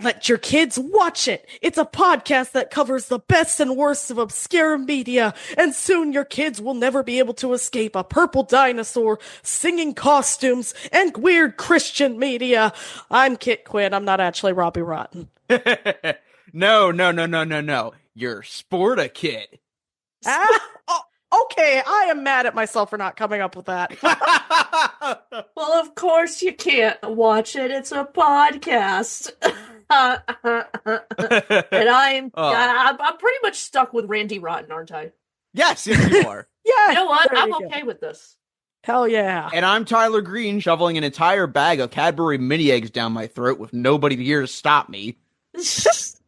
let your kids watch it. It's a podcast that covers the best and worst of obscure media, and soon your kids will never be able to escape a purple dinosaur, singing costumes, and weird Christian media. I'm Kit Quinn. I'm not actually Robbie Rotten. No. You're Sporta Kid. Okay, I am mad at myself for not coming up with that. Well, of course you can't watch it. It's a podcast. And I'm pretty much stuck with Randy Rotten, aren't I? Yes, you are. Yeah. You know what? I'm go. okay with this. Hell yeah. And I'm Tyler Green, shoveling an entire bag of Cadbury mini eggs down my throat with nobody here to stop me. That's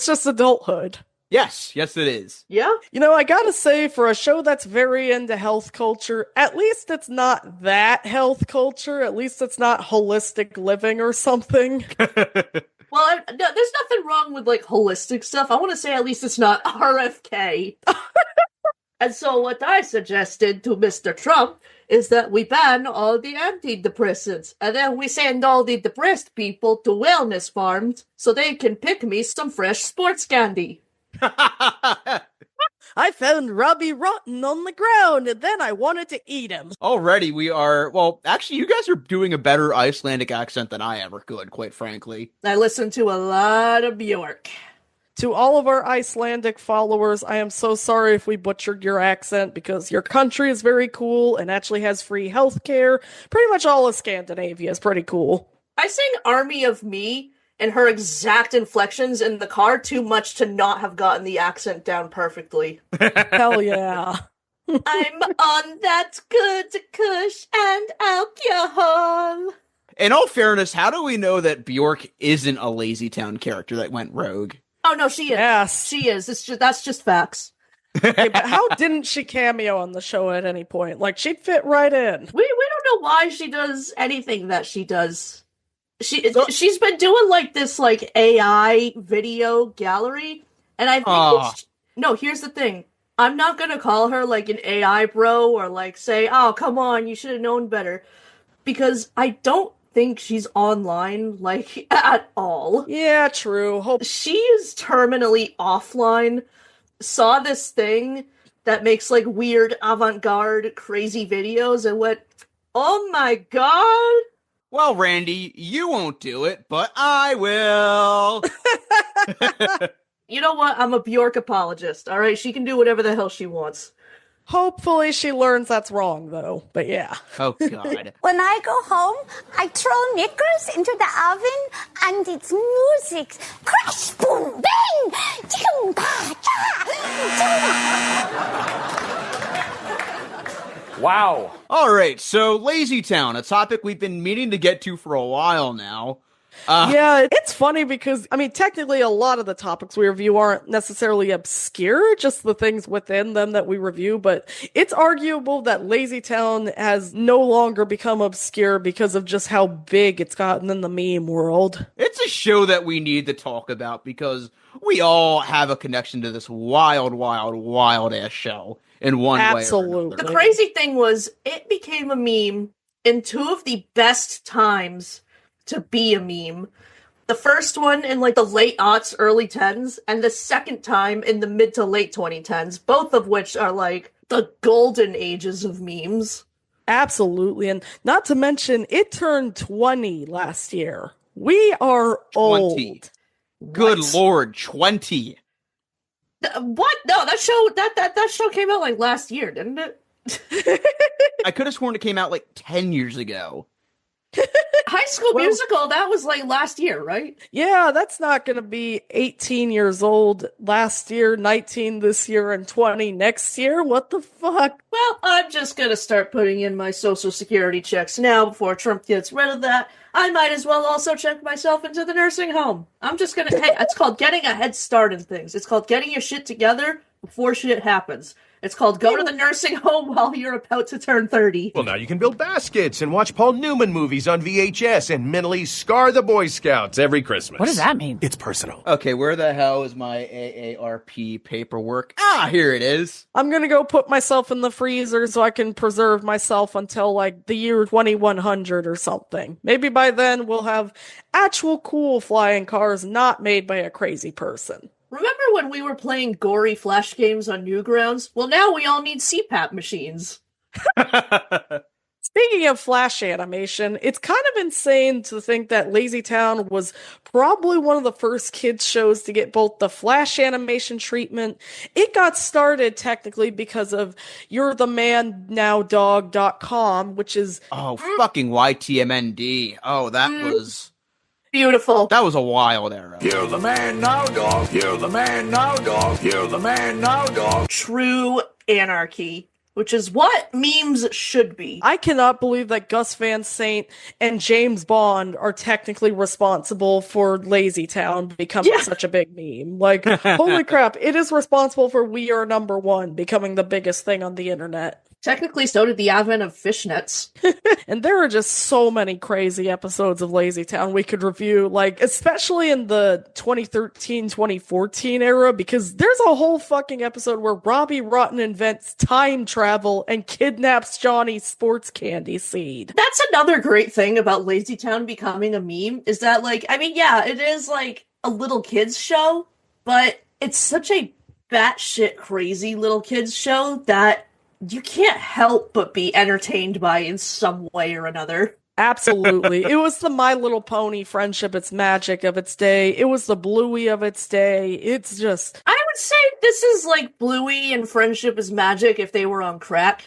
just adulthood. Yes, it is. Yeah? You know, I gotta say, for a show that's very into health culture, at least it's not that health culture. At least it's not holistic living or something. Well, no, there's nothing wrong with, like, holistic stuff. I want to say at least it's not RFK. And so what I suggested to Mr. Trump is that we ban all the antidepressants, and then we send all the depressed people to wellness farms so they can pick me some fresh sports candy. I found Robbie Rotten on the ground, and then I wanted to eat him. Already we are, well, actually, you guys are doing a better Icelandic accent than I ever could, quite frankly. I listen to a lot of Bjork. To all of our Icelandic followers, I am so sorry if we butchered your accent, because your country is very cool and actually has free healthcare. Pretty much all of Scandinavia is pretty cool. I sang Army of Me and her exact inflections in the car too much to not have gotten the accent down perfectly. Hell yeah. I'm on that good kush and alcohol. In all fairness, how do we know that Bjork isn't a LazyTown character that went rogue? Oh no, she is. Yes. She is. That's just facts. Okay, but how didn't she cameo on the show at any point? Like, she'd fit right in. We don't know why she does anything that she does. She's been doing like this like AI video gallery, and I think no. Here's the thing: I'm not gonna call her like an AI bro or like say, "Oh, come on, you should have known better," because I don't think she's online like at all. Yeah, true. She is terminally offline. Saw this thing that makes like weird avant-garde crazy videos and went, "Oh my god." Well, Randy, you won't do it, but I will. You know what? I'm a Bjork apologist, alright? She can do whatever the hell she wants. Hopefully she learns that's wrong, though. But yeah. Oh, God. When I go home, I throw knickers into the oven, and it's music. Crash, boom, bang! Ching, ba, cha, Wow. All right, so LazyTown, a topic we've been meaning to get to for a while now. Yeah, it's funny because, I mean, technically a lot of the topics we review aren't necessarily obscure, just the things within them that we review, but it's arguable that LazyTown has no longer become obscure because of just how big it's gotten in the meme world. It's a show that we need to talk about because we all have a connection to this wild ass show in one way or Absolutely. The crazy thing was, it became a meme in two of the best times to be a meme. The first one in like the late aughts, early 10s, and the second time in the mid to late 2010s, both of which are like the golden ages of memes. Absolutely, and not to mention, it turned 20 last year. We are 20. old. Good Lord, 20. What? No, that show came out like last year, didn't it? I could have sworn it came out like 10 years ago. High School Musical, that was like last year, right? Yeah, that's not going to be 18 years old last year, 19 this year, and 20 next year. What the fuck? Well, I'm just going to start putting in my Social Security checks now before Trump gets rid of that. I might as well also check myself into the nursing home. I'm just going to, hey, it's called getting a head start in things. It's called getting your shit together before shit happens. It's called Go to the Nursing Home While You're About to Turn 30. Well, now you can build baskets and watch Paul Newman movies on VHS and mentally scar the Boy Scouts every Christmas. What does that mean? It's personal. Okay, where the hell is my AARP paperwork? Here it is. I'm gonna go put myself in the freezer so I can preserve myself until, like, the year 2100 or something. Maybe by then we'll have actual cool flying cars not made by a crazy person. Remember when we were playing gory Flash games on Newgrounds? Well, now we all need CPAP machines. Speaking of Flash animation, it's kind of insane to think that LazyTown was probably one of the first kids shows to get both the Flash animation treatment. It got started technically because of You'reTheManNowDog.com, which is... Oh, fucking YTMND. Oh, that was... Beautiful. That was a wild era. You're the man now, dog. You're the man now, dog. You're the man now, dog. True anarchy, which is what memes should be. I cannot believe that Gus Van Sant and James Bond are technically responsible for LazyTown becoming such a big meme. Like, holy crap, it is responsible for We Are Number One becoming the biggest thing on the internet. Technically, so did the advent of fishnets. And there are just so many crazy episodes of LazyTown we could review, like, especially in the 2013-2014 era, because there's a whole fucking episode where Robbie Rotten invents time travel and kidnaps Johnny's sports candy seed. That's another great thing about LazyTown becoming a meme, is that, like, I mean, yeah, it is, like, a little kids show, but it's such a batshit crazy little kids show that you can't help but be entertained by in some way or another. Absolutely. It was the My Little Pony Friendship It's Magic of its day. It was the Bluey of its day. It's just... I would say this is like Bluey and Friendship is Magic if they were on crack.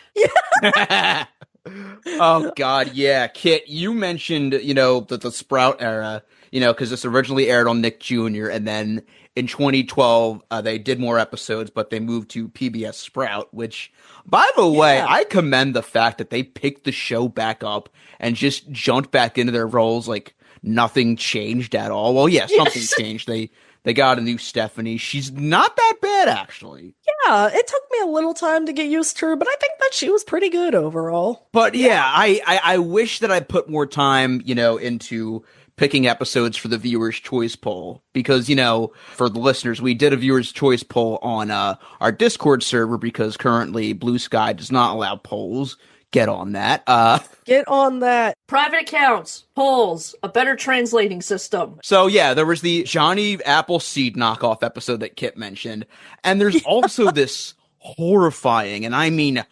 Oh, God, yeah. Kit, you mentioned, the Sprout era, because this originally aired on Nick Jr., and then in 2012, they did more episodes, but they moved to PBS Sprout, which, by the way, I commend the fact that they picked the show back up and just jumped back into their roles like nothing changed at all. Well, yeah, something changed. They got a new Stephanie. She's not that bad, actually. Yeah, it took me a little time to get used to her, but I think that she was pretty good overall. But yeah, I wish that I put more time, into picking episodes for the Viewer's Choice poll. Because, for the listeners, we did a Viewer's Choice poll on our Discord server because currently Blue Sky does not allow polls. Get on that. Get on that. Private accounts, polls, a better translating system. So yeah, there was the Johnny Appleseed knockoff episode that Kit mentioned. And there's also this horrifying, and I mean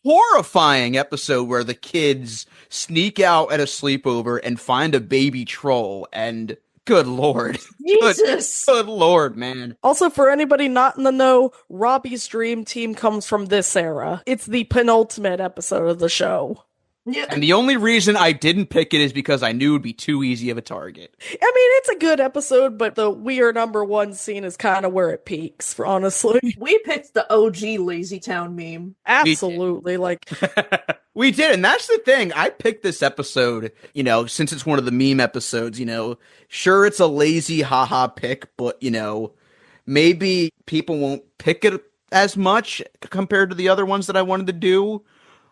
horrifying episode where the kids sneak out at a sleepover and find a baby troll, and good lord. Jesus. Good lord, man. Also, for anybody not in the know, Robbie's dream team comes from this era. It's the penultimate episode of the show. Yeah. And the only reason I didn't pick it is because I knew it would be too easy of a target. I mean, it's a good episode, but the We Are Number One scene is kind of where it peaks, honestly. We picked the OG LazyTown meme. Absolutely, like... We did, and that's the thing. I picked this episode, since it's one of the meme episodes, sure, it's a lazy haha pick, but, maybe people won't pick it as much compared to the other ones that I wanted to do.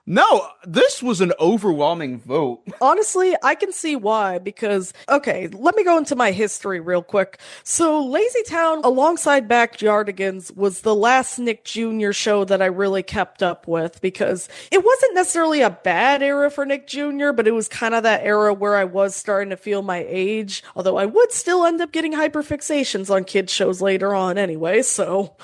No, this was an overwhelming vote. Honestly, I can see why, because, okay, let me go into my history real quick. So, LazyTown, alongside Backyardigans, was the last Nick Jr. show that I really kept up with, because it wasn't necessarily a bad era for Nick Jr., but it was kind of that era where I was starting to feel my age, although I would still end up getting hyperfixations on kids' shows later on anyway, so...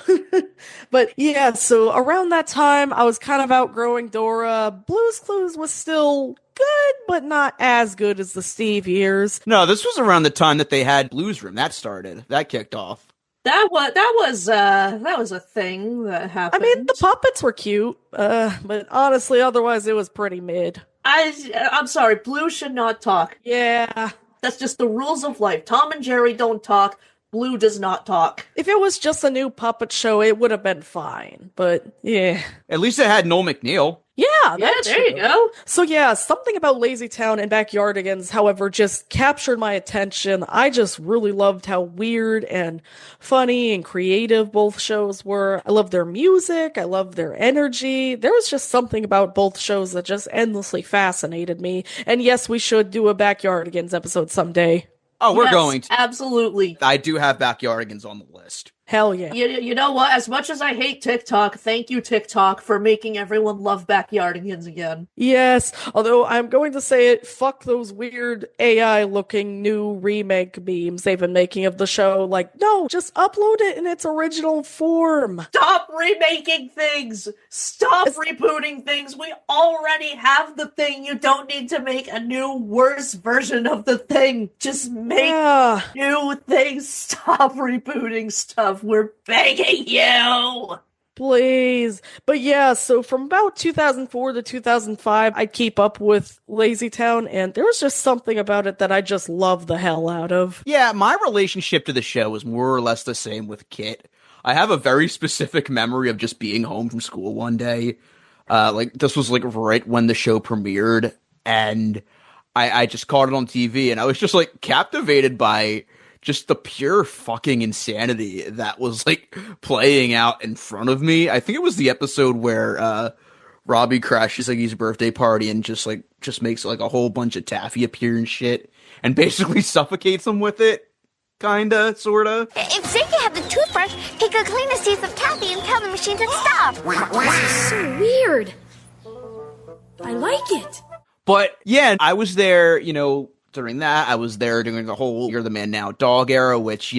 But yeah, so around that time, I was kind of outgrowing Dora. Blue's Clues was still good, but not as good as the Steve years. No, this was around the time that they had Blues Room. That kicked off. That was a thing that happened. I mean, the puppets were cute, but honestly, otherwise it was pretty mid. I'm sorry, Blue should not talk. Yeah. That's just the rules of life. Tom and Jerry don't talk. Blue does not talk. If it was just a new puppet show, it would have been fine, but yeah. At least it had Noel McNeil. Yeah, Yeah, that's there you true. go. So yeah, something about LazyTown and Backyardigans, however, just captured my attention. I just really loved how weird and funny and creative both shows were. I loved their music. I loved their energy. There was just something about both shows that just endlessly fascinated me. And yes, we should do a Backyardigans episode someday. Oh, we're Yes, going to. absolutely. I do have Backyardigans on the list. Hell yeah. You know what? As much as I hate TikTok, thank you, TikTok, for making everyone love Backyardigans again. Yes, although I'm going to say it, fuck those weird AI looking new remake memes they've been making of the show. Like, no, just upload it in its original form. Stop remaking things! Stop rebooting things! We already have the thing. You don't need to make a new, worse version of the thing. Just make new things. Stop rebooting stuff. We're begging you! Please. But yeah, so from about 2004 to 2005, I'd keep up with LazyTown, and there was just something about it that I just loved the hell out of. Yeah, my relationship to the show was more or less the same with Kit. I have a very specific memory of just being home from school one day. This was like right when the show premiered, and I just caught it on TV, and I was just like captivated by just the pure fucking insanity that was like playing out in front of me. I think it was the episode where Robbie crashes Iggy's birthday party and just makes like a whole bunch of taffy appear and shit, and basically suffocates him with it. Kinda, sorta. If Ziggy had the toothbrush, he could clean his teeth with Kathy and tell the machine to stop. This is so weird. I like it. But yeah, I was there, during that. I was there during the whole You're the Man Now dog era, which,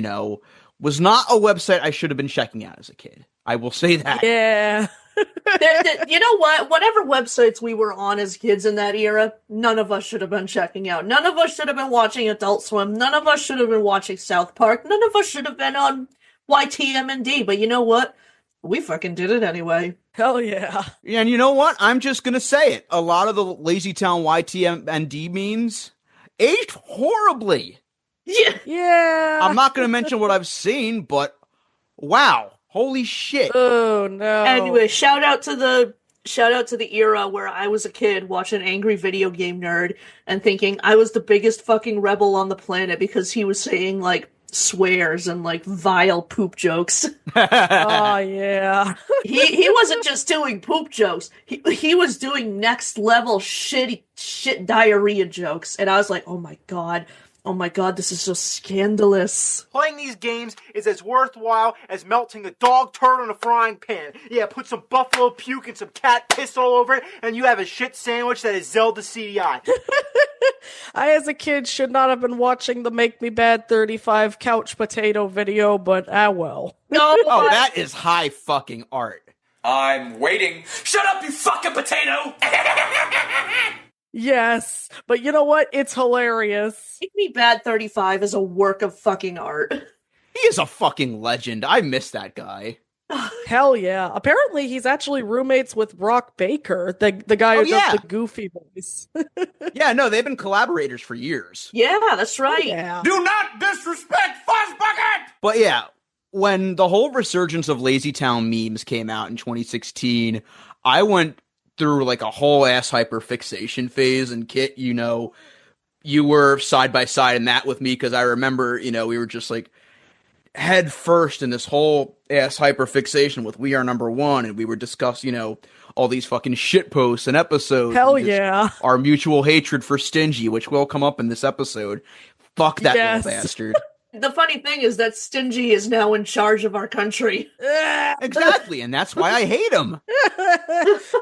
was not a website I should have been checking out as a kid. I will say that. Yeah. You know what? Whatever websites we were on as kids in that era, none of us should have been checking out. None of us should have been watching Adult Swim. None of us should have been watching South Park. None of us should have been on YTMND. But you know what? We fucking did it anyway. Hell yeah. And you know what? I'm just gonna say it. A lot of the LazyTown YTMND memes aged horribly. Yeah. I'm not gonna mention what I've seen, but wow. Holy shit. Oh no. Anyway, shout out to the era where I was a kid watching Angry Video Game Nerd and thinking I was the biggest fucking rebel on the planet because he was saying like swears and like vile poop jokes. Oh yeah. He wasn't just doing poop jokes. He was doing next level shit diarrhea jokes, and I was like, oh my god, this is so scandalous. Playing these games is as worthwhile as melting a dog turd on a frying pan. Yeah, put some buffalo puke and some cat piss all over it, and you have a shit sandwich that is Zelda CDI. I, as a kid, should not have been watching the Make Me Bad 35 couch potato video, but well. No. Oh, that is high fucking art. I'm waiting. Shut up, you fucking potato! Yes, but you know what? It's hilarious. Make Me Bad 35 is a work of fucking art. He is a fucking legend. I miss that guy. Hell yeah. Apparently, he's actually roommates with Brock Baker, the guy who does the goofy voice. Yeah, no, they've been collaborators for years. Yeah, that's right. Yeah. Do not disrespect Fuzzbucket! But yeah, when the whole resurgence of LazyTown memes came out in 2016, I went through like a whole ass hyperfixation phase, and Kit, you were side by side in that with me, because I remember, we were just like head first in this whole ass hyperfixation with We Are Number One, and we were discussing, all these fucking shit posts and episodes. Hell and yeah. Our mutual hatred for Stingy, which will come up in this episode. Fuck that little bastard. The funny thing is that Stingy is now in charge of our country. Exactly, and that's why I hate him.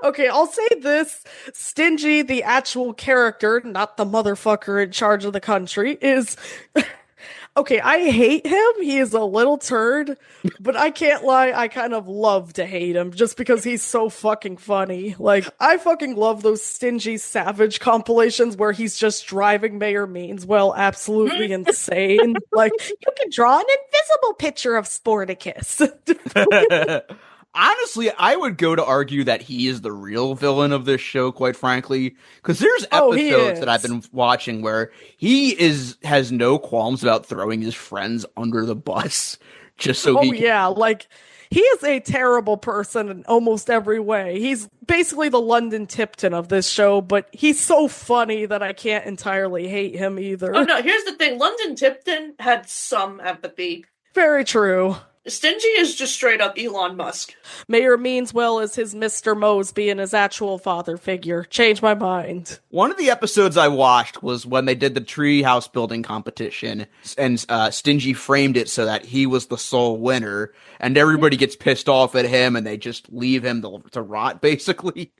Okay, I'll say this. Stingy, the actual character, not the motherfucker in charge of the country, is... Okay, I hate him. He is a little turd, but I can't lie, I kind of love to hate him just because he's so fucking funny. Like, I fucking love those Stingy Savage compilations where he's just driving Mayor Meanswell absolutely insane. Like, you can draw an invisible picture of Sporticus. Honestly, I would go to argue that he is the real villain of this show, quite frankly, because there's episodes that I've been watching where he has no qualms about throwing his friends under the bus just so yeah, like He is a terrible person in almost every way. He's basically the London Tipton of this show, but he's so funny that I can't entirely hate him either. Oh no, here's the thing. London Tipton had some empathy. Very true. Stingy is just straight up Elon Musk. Mayor Meanswell is his Mr. Mosby and his actual father figure. Change my mind. One of the episodes I watched was when they did the tree house building competition, and Stingy framed it so that he was the sole winner, and everybody gets pissed off at him, and they just leave him to rot, basically.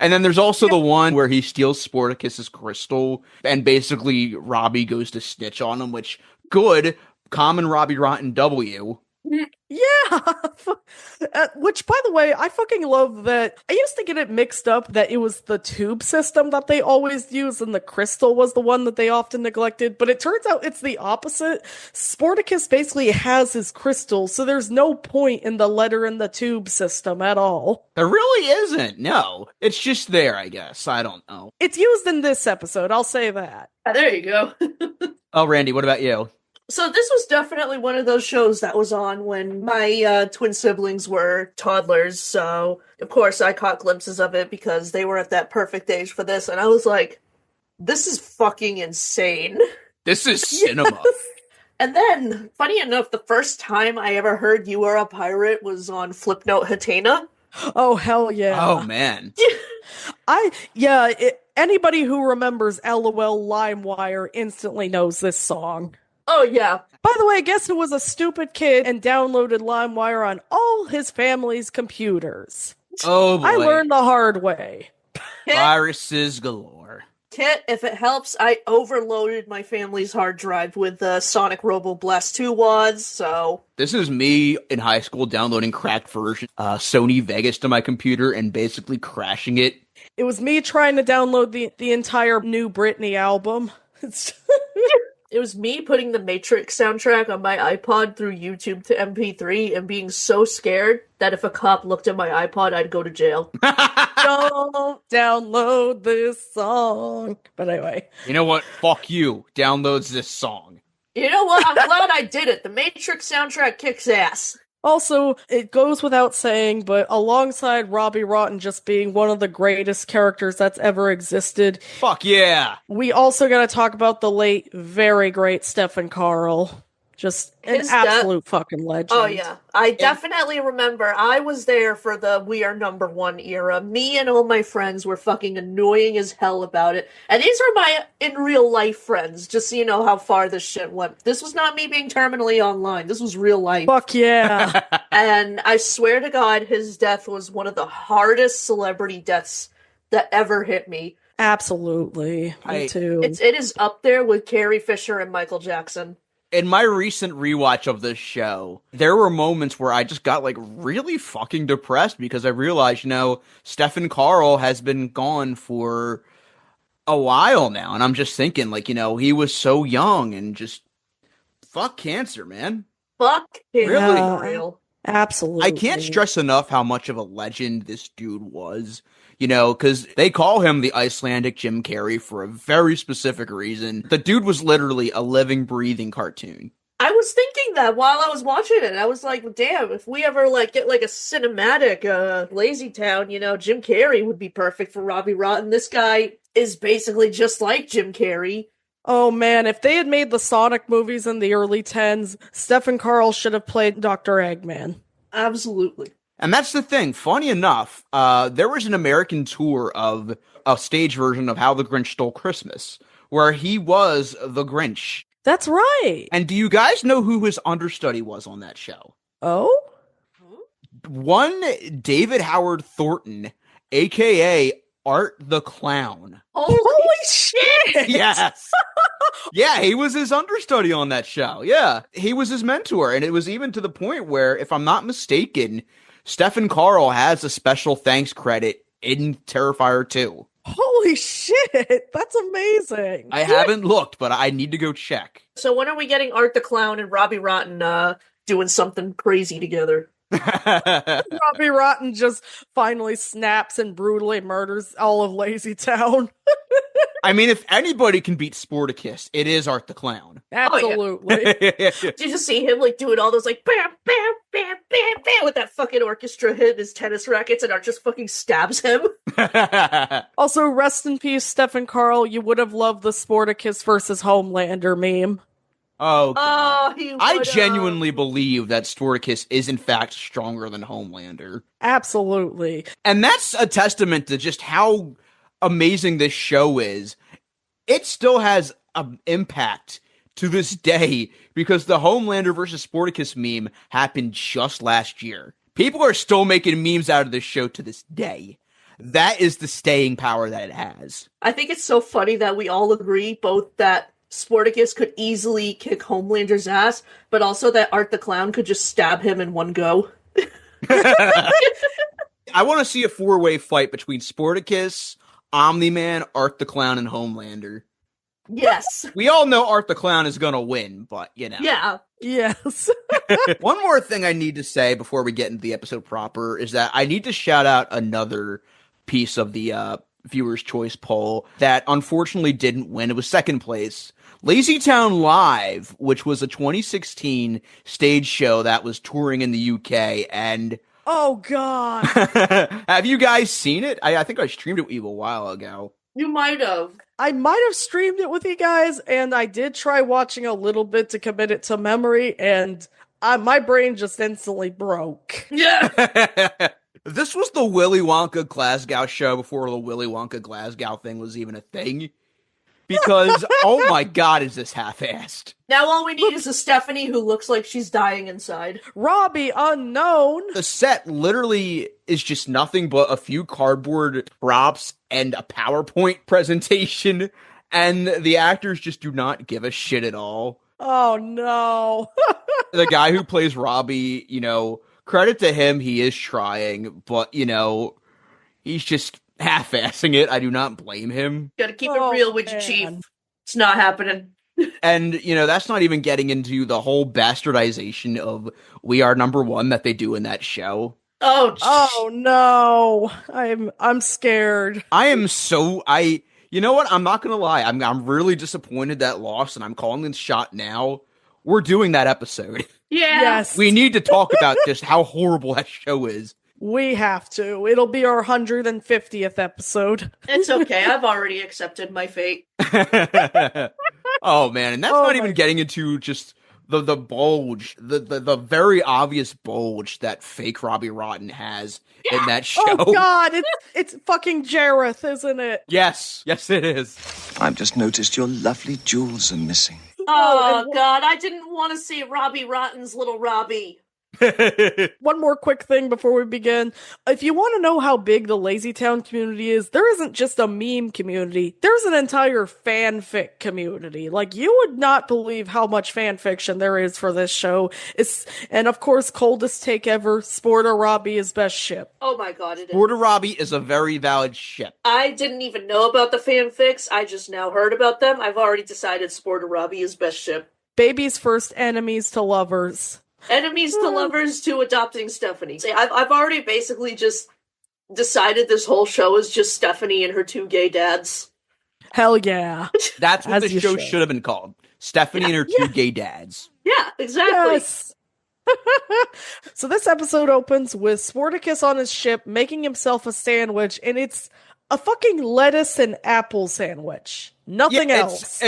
And then there's also the one where he steals Sporticus's crystal, and basically Robbie goes to snitch on him, which, good, common Robbie Rotten W. Yeah, which, by the way, I fucking love that. I used to get it mixed up that it was the tube system that they always use and the crystal was the one that they often neglected, but it turns out it's the opposite. Sporticus basically has his crystal, so there's no point in the letter in the tube system at all. There really isn't, no. It's just there, I guess. I don't know. It's used in this episode, I'll say that. There you go. Oh, Randy, what about you? So this was definitely one of those shows that was on when my twin siblings were toddlers, so of course I caught glimpses of it because they were at that perfect age for this, and I was like, this is fucking insane. This is cinema. Yes. And then, funny enough, the first time I ever heard You Are a Pirate was on Flipnote Hatena. Oh, hell yeah. Oh, man. Anybody who remembers LOL LimeWire instantly knows this song. Oh, yeah. By the way, guess who was a stupid kid and downloaded LimeWire on all his family's computers? Oh, boy. I learned the hard way. Viruses galore. Kit, if it helps, I overloaded my family's hard drive with the Sonic Robo Blast 2 wads, so... This is me in high school downloading cracked version Sony Vegas to my computer and basically crashing it. It was me trying to download the entire new Britney album. It was me putting the Matrix soundtrack on my iPod through YouTube to MP3 and being so scared that if a cop looked at my iPod, I'd go to jail. Don't download this song. But anyway. You know what? Fuck you. Downloads this song. You know what? I'm glad I did it. The Matrix soundtrack kicks ass. Also, it goes without saying, but alongside Robbie Rotten just being one of the greatest characters that's ever existed. Fuck yeah! We also gotta talk about the late, very great Stephen Carl. Just an absolute fucking legend. Oh, yeah. I definitely remember I was there for the We Are Number One era. Me and all my friends were fucking annoying as hell about it. And these are my in real life friends, just so you know how far this shit went. This was not me being terminally online. This was real life. Fuck yeah. And I swear to God, his death was one of the hardest celebrity deaths that ever hit me. Absolutely. Me too. It is up there with Carrie Fisher and Michael Jackson. In my recent rewatch of this show, there were moments where I just got, like, really fucking depressed because I realized, Stephen Carl has been gone for a while now. And I'm just thinking, like, he was so young and just, fuck cancer, man. Fuck cancer. Really? Real. Absolutely. I can't stress enough how much of a legend this dude was. Because they call him the Icelandic Jim Carrey for a very specific reason. The dude was literally a living, breathing cartoon. I was thinking that while I was watching it. I was like, damn, if we ever get a cinematic LazyTown, Jim Carrey would be perfect for Robbie Rotten. This guy is basically just like Jim Carrey. Oh man, if they had made the Sonic movies in the early 10s, Stephen Carl should have played Dr. Eggman. Absolutely. And that's the thing. Funny enough, there was an American tour of a stage version of How the Grinch Stole Christmas, where he was the Grinch. That's right. And do you guys know who his understudy was on that show? Oh? One David Howard Thornton, a.k.a. Art the Clown. Holy shit! Yes! Yeah, he was his understudy on that show. Yeah, he was his mentor. And it was even to the point where, if I'm not mistaken, Stephen Carl has a special thanks credit in Terrifier 2. Holy shit! That's amazing! I haven't looked, but I need to go check. So when are we getting Art the Clown and Robbie Rotten doing something crazy together? Robbie Rotten just finally snaps and brutally murders all of LazyTown. I mean, if anybody can beat Sporticus, it is Art the Clown. Absolutely. Did you just see him like doing all those like bam, bam, bam, bam, bam with that fucking orchestra hitting his tennis rackets, and Art just fucking stabs him? Also, rest in peace, Stefan Carl. You would have loved the Sporticus versus Homelander meme. Oh, I would've. genuinely believe that Sporticus is in fact stronger than Homelander. Absolutely. And that's a testament to just how amazing this show is. It still has an impact to this day because the Homelander versus Sporticus meme happened just last year. People are still making memes out of this show to this day. That is the staying power that it has. I think it's so funny that we all agree both that Sporticus could easily kick Homelander's ass, but also that Art the Clown could just stab him in one go. I want to see a 4-way fight between Sporticus, Omni-Man, Art the Clown, and Homelander. Yes. We all know Art the Clown is going to win, but, you know. Yeah. Yes. One more thing I need to say before we get into the episode proper is that I need to shout out another piece of the Viewer's Choice poll that unfortunately didn't win. It was second place. LazyTown Live, which was a 2016 stage show that was touring in the UK, and... Oh, God. Have you guys seen it? I think I streamed it with you a while ago. You might have. I might have streamed it with you guys, and I did try watching a little bit to commit it to memory, and my brain just instantly broke. Yeah. This was the Willy Wonka Glasgow show before the Willy Wonka Glasgow thing was even a thing. Because, oh my god, is this half-assed. Now all we need is a Stephanie who looks like she's dying inside. Robbie Unknown. The set literally is just nothing but a few cardboard props and a PowerPoint presentation, and the actors just do not give a shit at all. Oh no. The guy who plays Robbie, you know, credit to him, he is trying, but, you know, he's just half-assing it. I do not blame him. Gotta keep it real with you, Chief. It's not happening. And, you know, that's not even getting into the whole bastardization of We Are Number One that they do in that show. Oh no. I'm scared. You know what? I'm not gonna lie. I'm really disappointed that lost, and I'm calling this shot now. We're doing that episode. Yeah. Yes. We need to talk about just how horrible that show is. We have to. It'll be our 150th episode. It's okay. I've already accepted my fate. Oh man, and that's not even getting into just the bulge, the very obvious bulge that fake Robbie Rotten has in that show. Oh god, it's fucking Jareth, isn't it? Yes, it is. I've just noticed your lovely jewels are missing. Oh god, I didn't want to see Robbie Rotten's little Robbie. One more quick thing before we begin. If you want to know how big the LazyTown community is, there isn't just a meme community. There's an entire fanfic community. Like, you would not believe how much fanfiction there is for this show. And of course, coldest take ever, Sporter Robbie is best ship. Oh my god, it is. Sporter Robbie is a very valid ship. I didn't even know about the fanfics. I just now heard about them. I've already decided Sporter Robbie is best ship. Baby's first enemies to lovers. Enemies to lovers to adopting Stephanie. See, I've already basically just decided this whole show is just Stephanie and her two gay dads. Hell yeah. That's what the show should have been called. Stephanie and her two gay dads. Yeah, exactly. Yes. So this episode opens with Sporticus on his ship making himself a sandwich, and it's a fucking lettuce and apple sandwich. Nothing else.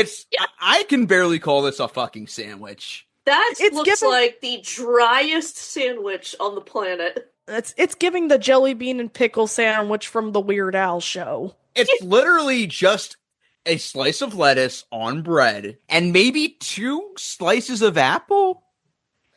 I can barely call this a fucking sandwich. That looks like the driest sandwich on the planet. It's giving the jelly bean and pickle sandwich from the Weird Al show. It's literally just a slice of lettuce on bread and maybe 2 slices of apple.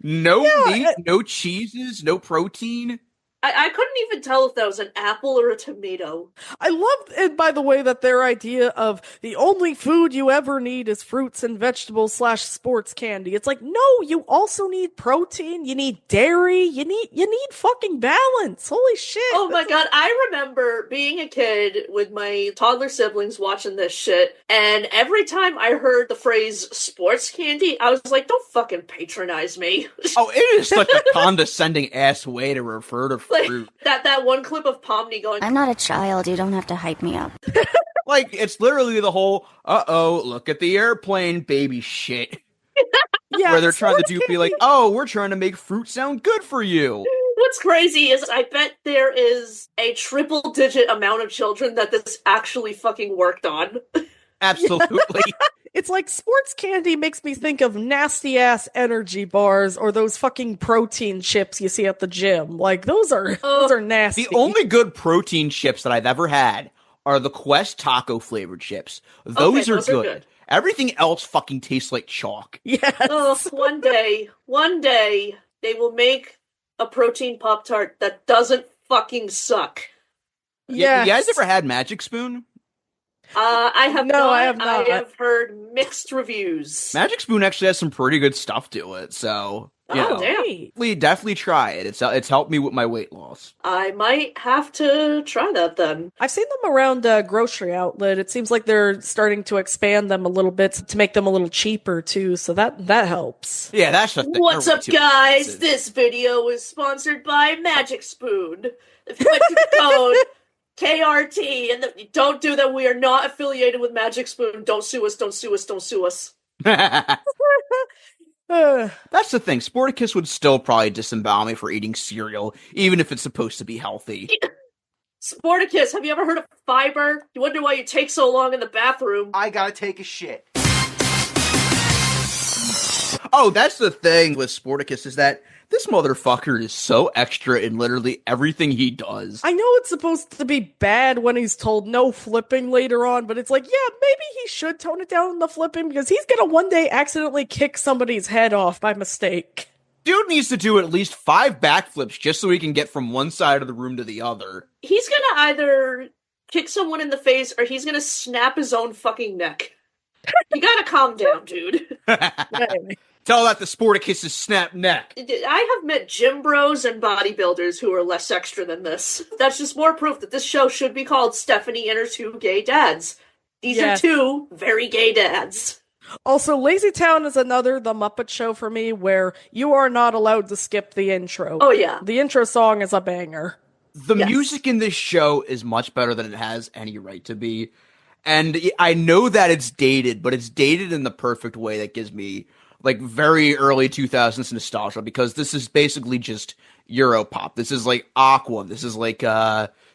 No meat, no cheeses, no protein. I couldn't even tell if that was an apple or a tomato. I love it, by the way, that their idea of the only food you ever need is fruits and vegetables / sports candy. It's like, no, you also need protein, you need dairy, you need fucking balance. Holy shit. Oh my god, I remember being a kid with my toddler siblings watching this shit, and every time I heard the phrase sports candy, I was like, don't fucking patronize me. Oh, it is such a condescending ass way to refer to fruit. That one clip of Pomni going, I'm not a child, you don't have to hype me up. Like, it's literally the whole, look at the airplane, baby shit. Yeah, where they're trying to be like, oh, we're trying to make fruit sound good for you. What's crazy is I bet there is a triple-digit amount of children that this actually fucking worked on. Absolutely. It's like sports candy makes me think of nasty ass energy bars or those fucking protein chips you see at the gym. Like those are nasty. The only good protein chips that I've ever had are the Quest taco flavored chips. Those are good. Everything else fucking tastes like chalk. Yes. Oh, one day they will make a protein Pop-Tart that doesn't fucking suck. Yeah. You guys ever had Magic Spoon? I have not. I have not. I have heard mixed reviews. Magic Spoon actually has some pretty good stuff to it, so definitely try it. It's helped me with my weight loss. I might have to try that then. I've seen them around a grocery outlet. It seems like they're starting to expand them a little bit to make them a little cheaper too, so that helps. Yeah, that's the thing. What's up, guys? This video is sponsored by Magic Spoon. If you enter the code KRT, and don't do that. We are not affiliated with Magic Spoon. Don't sue us. Don't sue us. Don't sue us. That's the thing. Sporticus would still probably disembowel me for eating cereal, even if it's supposed to be healthy. Sporticus, have you ever heard of fiber? You wonder why you take so long in the bathroom. I gotta take a shit. Oh, that's the thing with Sporticus is that this motherfucker is so extra in literally everything he does. I know it's supposed to be bad when he's told no flipping later on, but it's like, yeah, maybe he should tone it down in the flipping because he's gonna one day accidentally kick somebody's head off by mistake. Dude needs to do at least 5 backflips just so he can get from one side of the room to the other. He's gonna either kick someone in the face or he's gonna snap his own fucking neck. You gotta calm down, dude. Tell that to Sporticus's snap neck. I have met gym bros and bodybuilders who are less extra than this. That's just more proof that this show should be called Stephanie and Her Two Gay Dads. These are 2 very gay dads. Also, LazyTown is another The Muppet Show for me where you are not allowed to skip the intro. Oh, yeah. The intro song is a banger. The music in this show is much better than it has any right to be. And I know that it's dated, but it's dated in the perfect way that gives me like very early 2000s nostalgia, because this is basically just Europop. This is like Aqua. This is like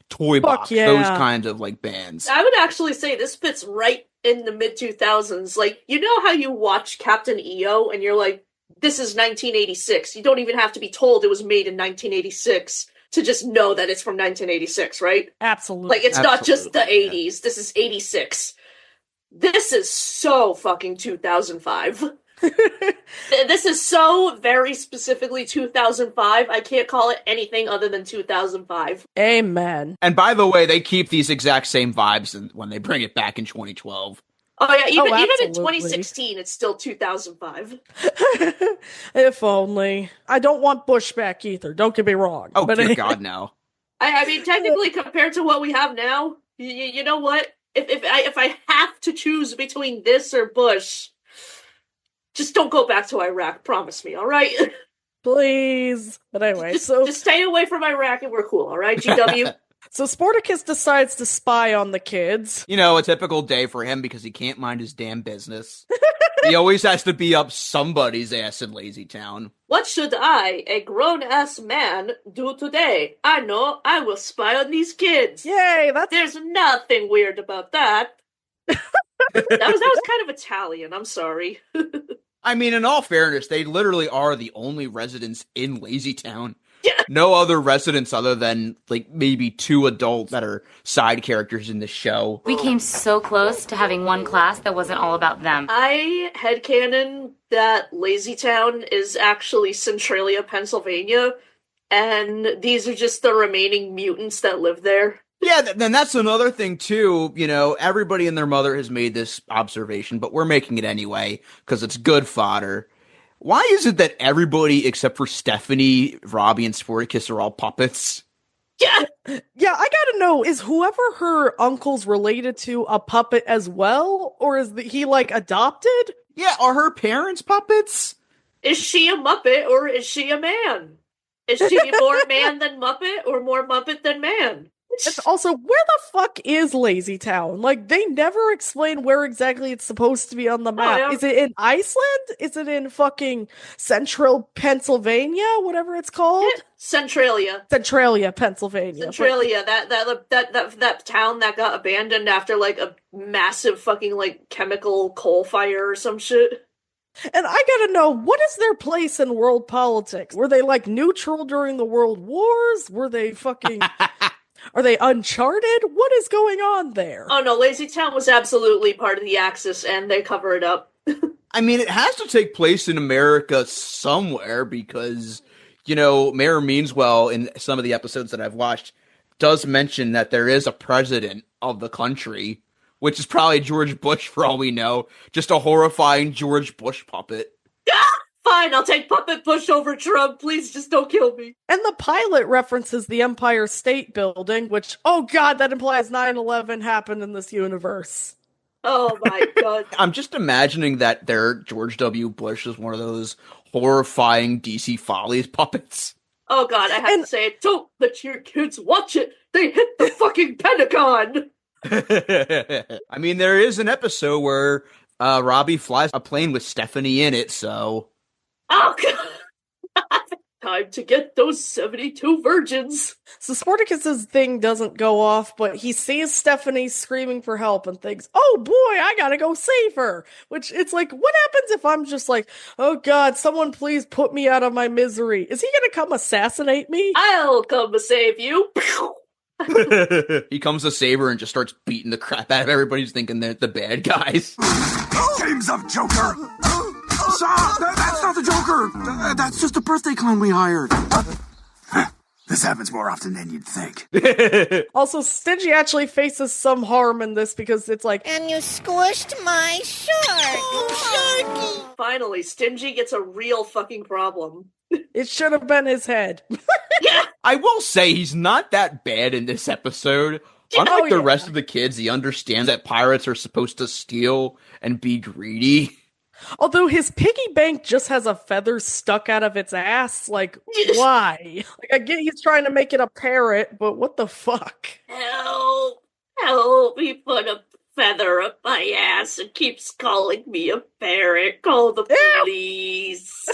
Toy Box. Yeah. Those kinds of like bands. I would actually say this fits right in the mid 2000s. Like, you know how you watch Captain EO and you're like, this is 1986. You don't even have to be told it was made in 1986 to just know that it's from 1986, right? Absolutely. Like, it's not just the 80s. This is 86. This is so fucking 2005. This is so very specifically 2005. I can't call it anything other than 2005. Amen. And by the way, they keep these exact same vibes when they bring it back in 2012. Oh yeah, even in 2016, it's still 2005. If only. I don't want Bush back either. Don't get me wrong. Oh, dear God, no. I mean, technically, compared to what we have now, you know what? If I have to choose between this or Bush, just don't go back to Iraq. Promise me, all right? Please. But anyway, just stay away from Iraq and we're cool, all right, GW? So Sporticus decides to spy on the kids. You know, a typical day for him because he can't mind his damn business. He always has to be up somebody's ass in LazyTown. What should I, a grown-ass man, do today? I know, I will spy on these kids. Yay, There's nothing weird about that. that was kind of Italian, I'm sorry. I mean, in all fairness, they literally are the only residents in LazyTown. Yeah. No other residents other than, like, maybe 2 adults that are side characters in the show. We came so close to having one class that wasn't all about them. I headcanon that LazyTown is actually Centralia, Pennsylvania, and these are just the remaining mutants that live there. Yeah, then that's another thing, too. You know, everybody and their mother has made this observation, but we're making it anyway, because it's good fodder. Why is it that everybody except for Stephanie, Robbie, and Sporticus are all puppets? Yeah, I gotta know, is whoever her uncle's related to a puppet as well? Or is he, like, adopted? Yeah, are her parents puppets? Is she a Muppet, or is she a man? Is she more man than Muppet, or more Muppet than man? And also, where the fuck is LazyTown? Like, they never explain where exactly it's supposed to be on the map. Yeah. Is it in Iceland? Is it in fucking Central Pennsylvania? Whatever it's called? Centralia, Pennsylvania. Centralia, that town that got abandoned after, like, a massive fucking, like, chemical coal fire or some shit. And I gotta know, what is their place in world politics? Were they, like, neutral during the world wars? Were they fucking... Are they Uncharted? What is going on there? Oh no, LazyTown was absolutely part of the Axis, and they cover it up. I mean, it has to take place in America somewhere because, you know, Mayor Meanswell, in some of the episodes that I've watched, does mention that there is a president of the country, which is probably George Bush for all we know. Just a horrifying George Bush puppet. Fine, I'll take Puppet Bush over Trump. Please, just don't kill me. And the pilot references the Empire State Building, which, oh god, that implies 9/11 happened in this universe. Oh my god. I'm just imagining that George W. Bush is one of those horrifying DC Follies puppets. Oh god, I have to say it. Don't let your kids watch it. They hit the fucking Pentagon. I mean, there is an episode where Robbie flies a plane with Stephanie in it, so... Oh god. Time to get those 72 virgins. So Sporticus's thing doesn't go off, but he sees Stephanie screaming for help and thinks, oh boy, I gotta go save her. Which, it's like, what happens if I'm just like, oh god, someone please put me out of my misery? Is he gonna come assassinate me? I'll come to save you. He comes to save her and just starts beating the crap out of everybody who's thinking they're the bad guys. Game's up, Joker! Stop! That's not the Joker! That's just a birthday clown we hired. This happens more often than you'd think. Also, Stingy actually faces some harm in this because it's like, And you squished my shark. Sharky. Finally, Stingy gets a real fucking problem. it should have been his head. Yeah! I will say he's not that bad in this episode. Unlike the rest of the kids, he understands that pirates are supposed to steal and be greedy. Although his piggy bank just has a feather stuck out of its ass, like, why? Like, I get he's trying to make it a parrot, but what the fuck? Help, he put a feather up my ass and keeps calling me a parrot. Call the police.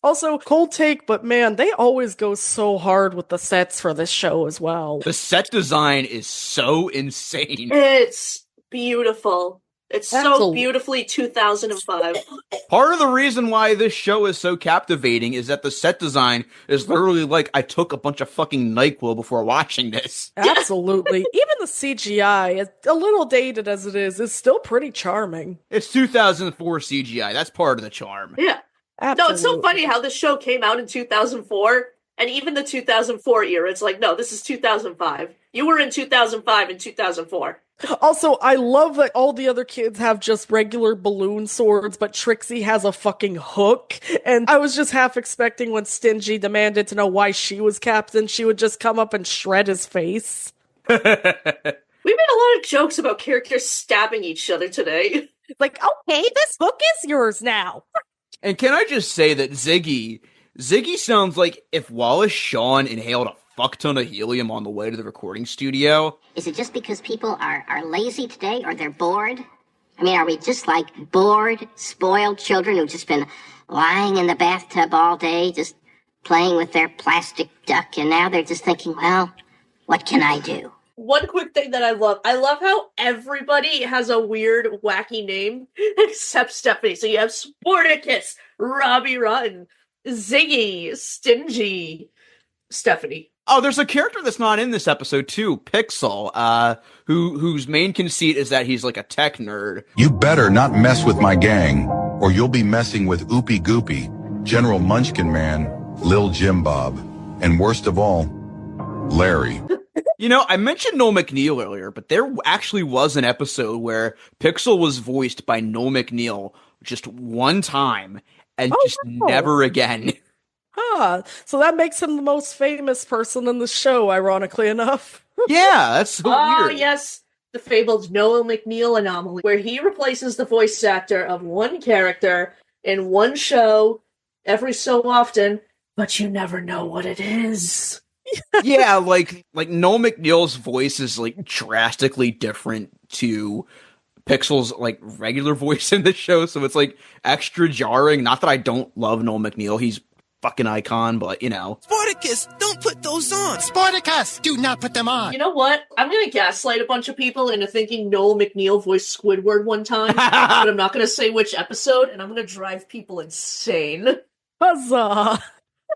Also, cold take, but man, they always go so hard with the sets for this show as well. The set design is so insane. It's beautiful. It's so beautifully 2005. Part of the reason why this show is so captivating is that the set design is literally like, I took a bunch of fucking NyQuil before watching this. Absolutely. Even the CGI, a little dated as it is still pretty charming. It's 2004 CGI. That's part of the charm. Yeah. Absolutely. No, it's so funny how this show came out in 2004, and even the 2004 era, it's like, no, this is 2005. You were in 2005 and 2004. Also, I love that all the other kids have just regular balloon swords, but Trixie has a fucking hook. And I was just half expecting when Stingy demanded to know why she was captain, she would just come up and shred his face. We made a lot of jokes about characters stabbing each other today. Like, okay, this hook is yours now. And can I just say that Ziggy sounds like if Wallace Shawn inhaled a fuck ton of helium on the way to the recording studio. Is it just because people are lazy today, or they're bored? I mean, are we just like bored, spoiled children who've just been lying in the bathtub all day, just playing with their plastic duck, and now they're just thinking, well, what can I do? One quick thing that I love how everybody has a weird, wacky name, except Stephanie. So you have Sporticus, Robbie Rotten, Ziggy, Stingy, Stephanie. Oh, there's a character that's not in this episode too, Pixel, whose main conceit is that he's like a tech nerd. You better not mess with my gang, or you'll be messing with Oopie Goopy, General Munchkin Man, Lil Jim Bob, and worst of all, Larry. You know, I mentioned Noel McNeil earlier, but there actually was an episode where Pixel was voiced by Noel McNeil just one time and just never again. Huh. So that makes him the most famous person in the show, ironically enough. Yeah, that's so weird. Oh, yes. The fabled Noel McNeil anomaly, where he replaces the voice actor of one character in one show every so often, but you never know what it is. Yeah, like Noel McNeil's voice is like drastically different to Pixel's like regular voice in the show, so it's like extra jarring. Not that I don't love Noel McNeil, he's fucking icon, but you know. Spartacus, don't put those on. Spartacus, do not put them on. You know what? I'm gonna gaslight a bunch of people into thinking Noel McNeil voiced Squidward one time, but I'm not gonna say which episode, and I'm gonna drive people insane. Huzzah!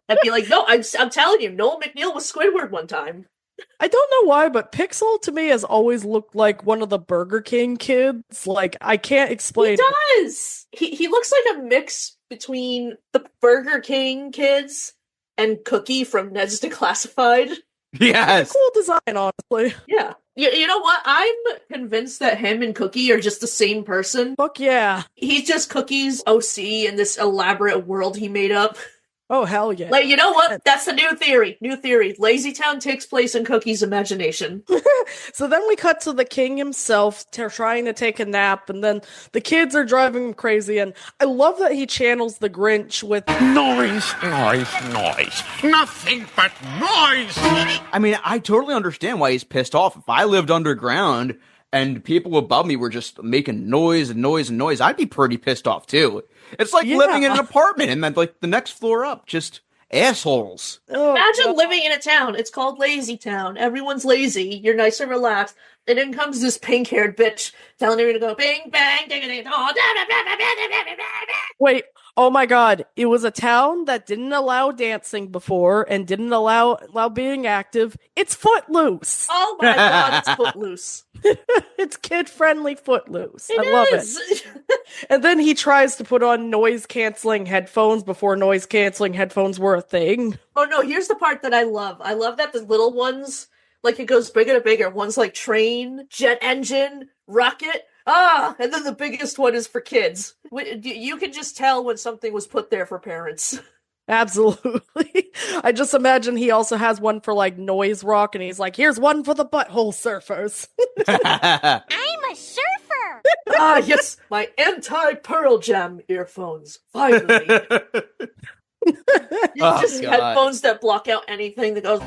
I'd be like, no, I'm telling you, Noel McNeil was Squidward one time. I don't know why, but Pixel to me has always looked like one of the Burger King kids. Like, I can't explain. He does! He looks like a mix between the Burger King kids and Cookie from Ned's Declassified. Yes! Cool design, honestly. Yeah. You know what? I'm convinced that him and Cookie are just the same person. Fuck yeah. He's just Cookie's OC in this elaborate world he made up. Oh, hell yeah. Like, you know what? That's the new theory. New theory. LazyTown takes place in Cookie's imagination. So then we cut to the king himself trying to take a nap, and then the kids are driving him crazy, and I love that he channels the Grinch with noise, noise, noise. Nothing but noise! I mean, I totally understand why he's pissed off. If I lived underground and people above me were just making noise and noise and noise, I'd be pretty pissed off too. It's like living in an apartment and then like the next floor up, just assholes. Oh, imagine living in a town. It's called LazyTown. Everyone's lazy. You're nice and relaxed. And then comes this pink-haired bitch telling her to go bing, bang, ding, ding, ding. Wait, oh my god. It was a town that didn't allow dancing before and didn't allow being active. It's Footloose. Oh my god, it's Footloose. It's kid-friendly Footloose. I love it. And then he tries to put on noise-canceling headphones before noise-canceling headphones were a thing. Oh no, here's the part that I love. I love that the little ones, like it goes bigger and bigger. One's like train, jet engine, rocket. And then the biggest one is for kids. You can just tell when something was put there for parents. Absolutely. I just imagine he also has one for like noise rock, and he's like, here's one for the butthole surfers. I'm a surfer. Yes, my anti-Pearl Jam earphones. Finally. Just headphones that block out anything that goes.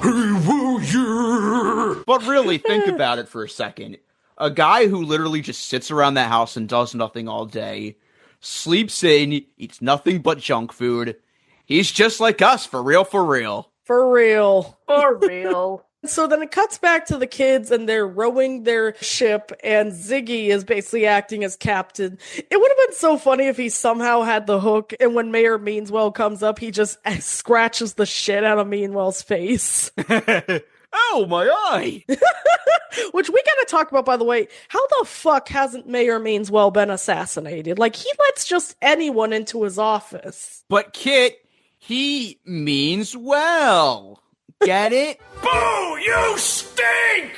But really, think about it for a second. A guy who literally just sits around the house and does nothing all day, sleeps in, eats nothing but junk food. He's just like us, for real, for real. For real. For real. So then it cuts back to the kids, and they're rowing their ship, and Ziggy is basically acting as captain. It would have been so funny if he somehow had the hook, and when Mayor Meanswell comes up, he just scratches the shit out of Meanwell's face. Oh, my eye! Which we gotta talk about, by the way. How the fuck hasn't Mayor Meanswell been assassinated? Like, he lets just anyone into his office. But Kit, he means well. Get it? Boo! You stink!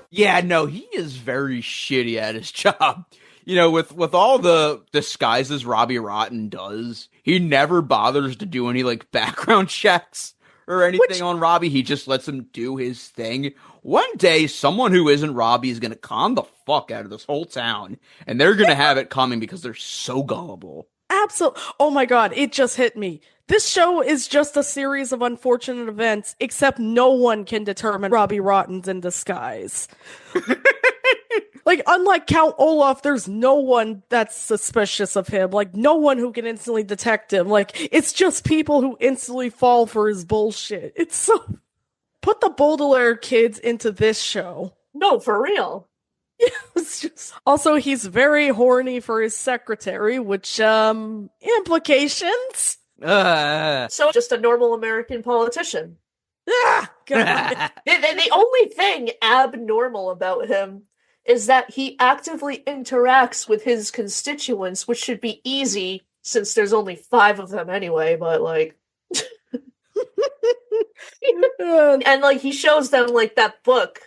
Yeah, no, he is very shitty at his job. You know, with all the disguises Robbie Rotten does, he never bothers to do any, like, background checks or anything on Robbie. He just lets him do his thing. One day, someone who isn't Robbie is going to con the fuck out of this whole town, and they're going to have it coming because they're so gullible. Absolutely. Oh my god, it just hit me. This show is just a series of unfortunate events, except no one can determine Robbie Rotten's in disguise. Like, unlike Count Olaf, there's no one that's suspicious of him. Like, no one who can instantly detect him. Like, it's just people who instantly fall for his bullshit. It's so... Put the Baudelaire kids into this show. No, for real. It's just... Also, he's very horny for his secretary, which, implications? So, just a normal American politician. Ah, God. The only thing abnormal about him is that he actively interacts with his constituents, which should be easy, since there's only 5 of them anyway, but, like... And like he shows them like that book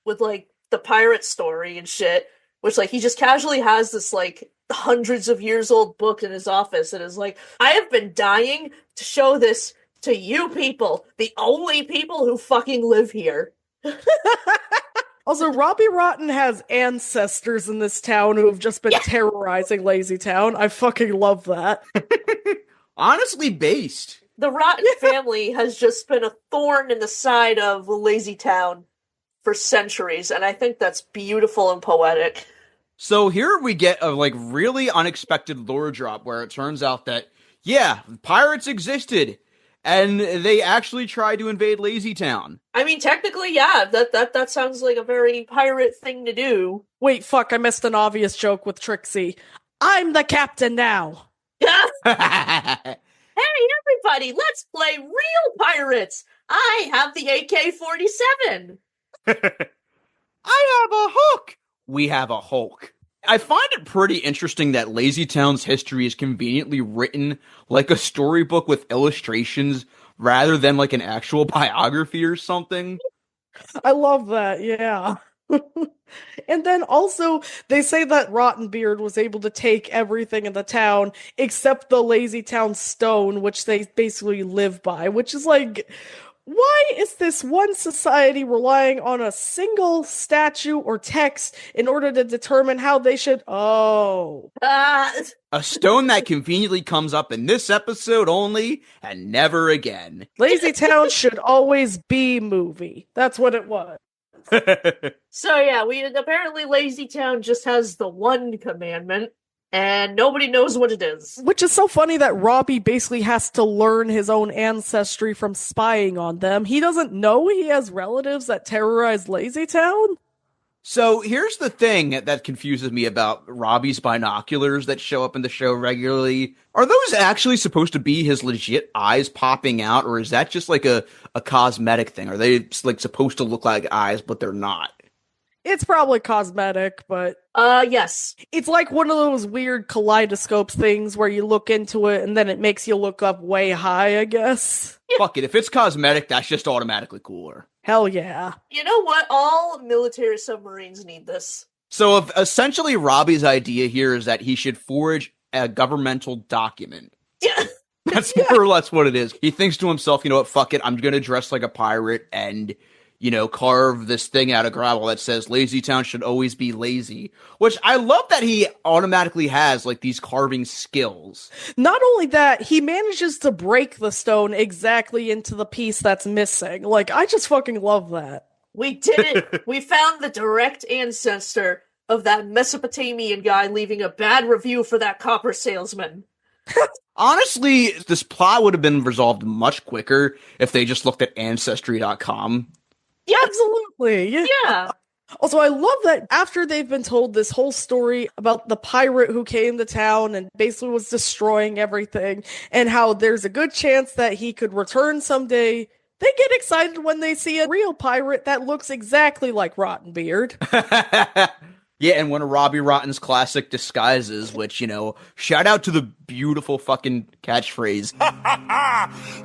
with like the pirate story and shit, which like he just casually has this like hundreds of years old book in his office and is like, I have been dying to show this to you people, the only people who fucking live here. Also, Robbie Rotten has ancestors in this town who have just been terrorizing LazyTown. I fucking love that. Honestly based. The Rotten family has just been a thorn in the side of LazyTown for centuries, and I think that's beautiful and poetic. So here we get a like really unexpected lore drop where it turns out that, yeah, pirates existed. And they actually tried to invade LazyTown. I mean, technically, yeah, that sounds like a very pirate thing to do. Wait, fuck, I missed an obvious joke with Trixie. I'm the captain now. Hey, everybody, let's play real pirates. I have the AK-47. I have a hook. We have a Hulk. I find it pretty interesting that LazyTown's history is conveniently written like a storybook with illustrations rather than like an actual biography or something. I love that, yeah. And then also, they say that Rottenbeard was able to take everything in the town except the LazyTown stone, which they basically live by, which is like, why is this one society relying on a single statue or text in order to determine how they should... A stone that conveniently comes up in this episode only and never again. LazyTown should always be movie. That's what it was. So yeah, apparently LazyTown just has the one commandment, and nobody knows what it is. Which is so funny that Robbie basically has to learn his own ancestry from spying on them. He doesn't know he has relatives that terrorize LazyTown? So here's the thing that confuses me about Robbie's binoculars that show up in the show regularly. Are those actually supposed to be his legit eyes popping out, or is that just like a cosmetic thing? Are they like supposed to look like eyes, but they're not? It's probably cosmetic, but... yes. It's like one of those weird kaleidoscope things where you look into it and then it makes you look up way high, I guess. Fuck it, if it's cosmetic, that's just automatically cooler. Hell yeah. You know what? All military submarines need this. So essentially Robbie's idea here is that he should forge a governmental document. Yeah. That's more or less what it is. He thinks to himself, you know what, fuck it, I'm gonna dress like a pirate and... carve this thing out of gravel that says LazyTown should always be lazy. Which I love that he automatically has, like, these carving skills. Not only that, he manages to break the stone exactly into the piece that's missing. Like, I just fucking love that. We did it! We found the direct ancestor of that Mesopotamian guy leaving a bad review for that copper salesman. Honestly, this plot would have been resolved much quicker if they just looked at Ancestry.com. Yeah, absolutely. Yeah. Also, I love that after they've been told this whole story about the pirate who came to town and basically was destroying everything, and how there's a good chance that he could return someday, they get excited when they see a real pirate that looks exactly like Rottenbeard. Yeah, and one of Robbie Rotten's classic disguises, which, shout out to the beautiful fucking catchphrase.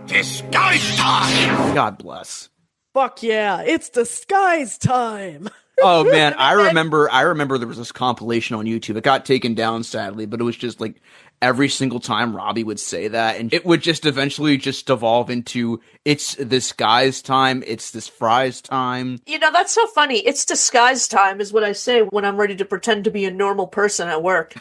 Disguise time! God bless. Fuck yeah, it's disguise time. Oh man, I remember there was this compilation on YouTube. It got taken down sadly, but it was just like every single time Robbie would say that, and it would just eventually just evolve into it's this guy's time, it's this fries time. That's so funny. It's disguise time is what I say when I'm ready to pretend to be a normal person at work.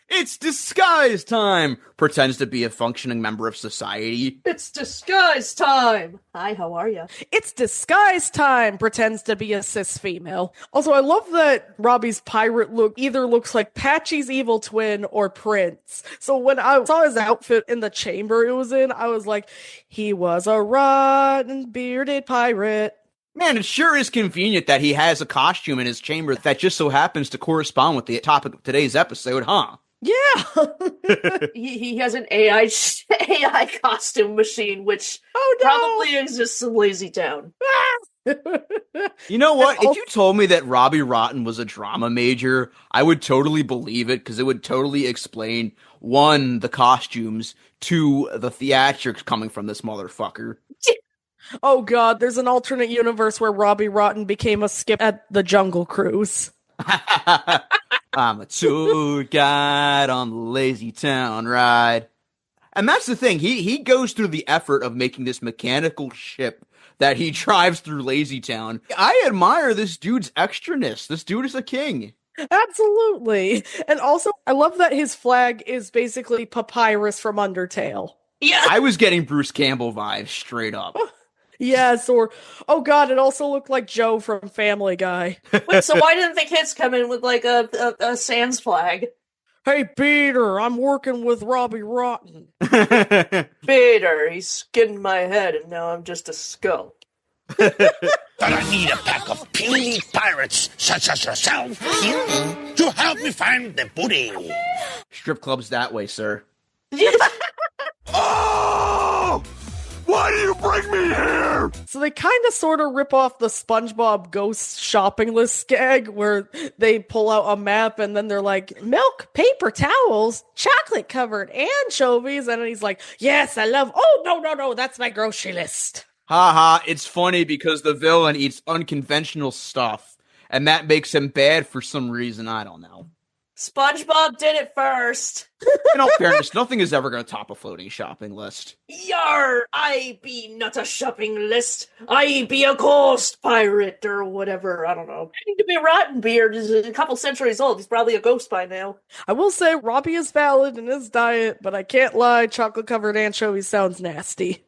It's disguise time! Pretends to be a functioning member of society. It's disguise time! Hi, how are you? It's disguise time! Pretends to be a cis female. Also, I love that Robbie's pirate look either looks like Patchy's evil twin or Prince. So when I saw his outfit in the chamber it was in, I was like, he was a rotten bearded pirate. Man, it sure is convenient that he has a costume in his chamber that just so happens to correspond with the topic of today's episode, huh? Yeah. he has an AI costume machine, which probably exists in LazyTown. You know what? If you told me that Robbie Rotten was a drama major, I would totally believe it because it would totally explain, one, the costumes, two, the theatrics coming from this motherfucker. Oh god, there's an alternate universe where Robbie Rotten became a skip at the Jungle Cruise. I'm a tour guide on the LazyTown ride. And that's the thing. He goes through the effort of making this mechanical ship that he drives through LazyTown. I admire this dude's extraness. This dude is a king. Absolutely. And also, I love that his flag is basically Papyrus from Undertale. Yeah. I was getting Bruce Campbell vibes straight up. Yes, or, oh god, it also looked like Joe from Family Guy. Wait, so why didn't the kids come in with like a Sans flag? Hey, Peter, I'm working with Robbie Rotten. Peter, he skinned my head and now I'm just a skull. But I need a pack of puny pirates such as yourself to help me find the booty. Strip clubs that way, sir. Oh! Why do you bring me here? So they kind of sort of rip off the SpongeBob Ghost shopping list gag where they pull out a map and then they're like, milk, paper towels, chocolate covered anchovies. And he's like, yes, I love, oh, no, that's my grocery list. Haha, it's funny because the villain eats unconventional stuff and that makes him bad for some reason, I don't know. SpongeBob did it first. In all fairness, nothing is ever going to top a floating shopping list. Yar, I be not a shopping list. I be a ghost pirate or whatever. I don't know. I need to be Rottenbeard is a couple centuries old. He's probably a ghost by now. I will say Robbie is valid in his diet, but I can't lie, chocolate-covered anchovies sounds nasty.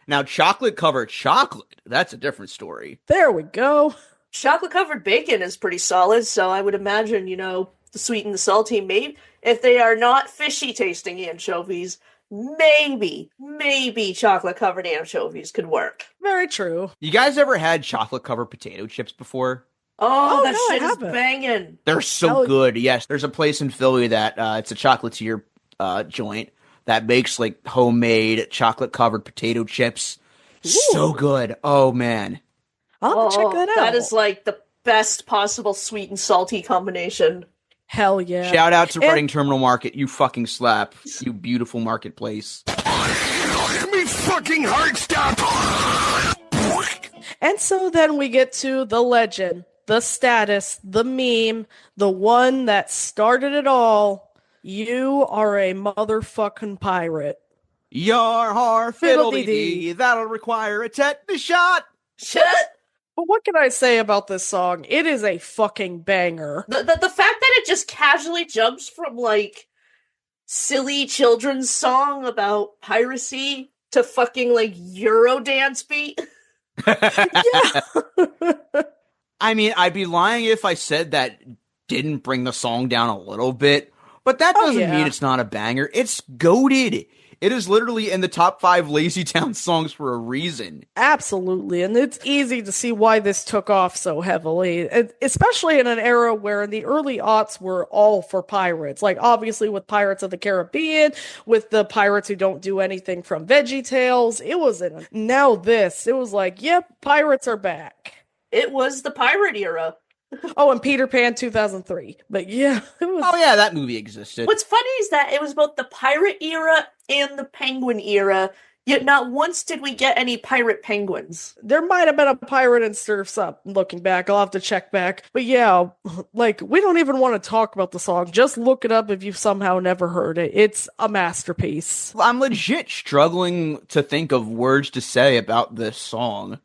Now, chocolate-covered chocolate, that's a different story. There we go. Chocolate-covered bacon is pretty solid, so I would imagine, the sweet and the salty, maybe, if they are not fishy-tasting anchovies, maybe chocolate-covered anchovies could work. Very true. You guys ever had chocolate-covered potato chips before? Oh, that no, shit is banging. They're so good. Yes, there's a place in Philly that it's a chocolatier joint that makes like homemade chocolate-covered potato chips. Ooh. So good. Oh, man. I'll check that out. That is like the best possible sweet and salty combination. Hell yeah. Shout out to Reading Terminal Market. You fucking slap. You beautiful marketplace. Me fucking heart stop. And so then we get to the legend, the status, the meme, the one that started it all. You are a motherfucking pirate. Yar har fiddle-dee-dee. That'll require a tetanus shot. Shut. But what can I say about this song? It is a fucking banger. The fact that it just casually jumps from, like, silly children's song about piracy to fucking, like, Eurodance beat. Yeah. I mean, I'd be lying if I said that didn't bring the song down a little bit, but that doesn't mean it's not a banger. It's goated. It is literally in the top 5 LazyTown songs for a reason. Absolutely, and it's easy to see why this took off so heavily, especially in an era where in the early aughts were all for pirates. Like, obviously with Pirates of the Caribbean, with the pirates who don't do anything from VeggieTales, it was it was like, yep, pirates are back. It was the pirate era. Oh, and Peter Pan 2003. But yeah, it was... Oh yeah, that movie existed. What's funny is that it was both the pirate era and the penguin era, yet not once did we get any pirate penguins. There might have been a pirate in Surf's Up, looking back. I'll have to check back. But yeah, like, we don't even want to talk about the song. Just look it up if you've somehow never heard it. It's a masterpiece. I'm legit struggling to think of words to say about this song.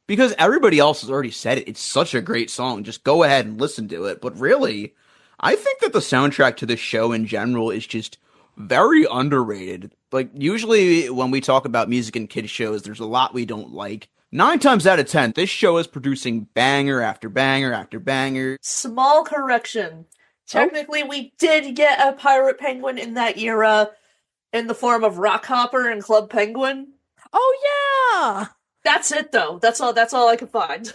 Because everybody else has already said it. It's such a great song. Just go ahead and listen to it. But really, I think that the soundtrack to this show in general is just very underrated. Like, usually when we talk about music and kids shows, there's a lot we don't like. 9 times out of 10, this show is producing banger after banger after banger. Small correction. Technically, we did get a pirate penguin in that era in the form of Rockhopper and Club Penguin. Oh, yeah! That's it, though. That's all I could find.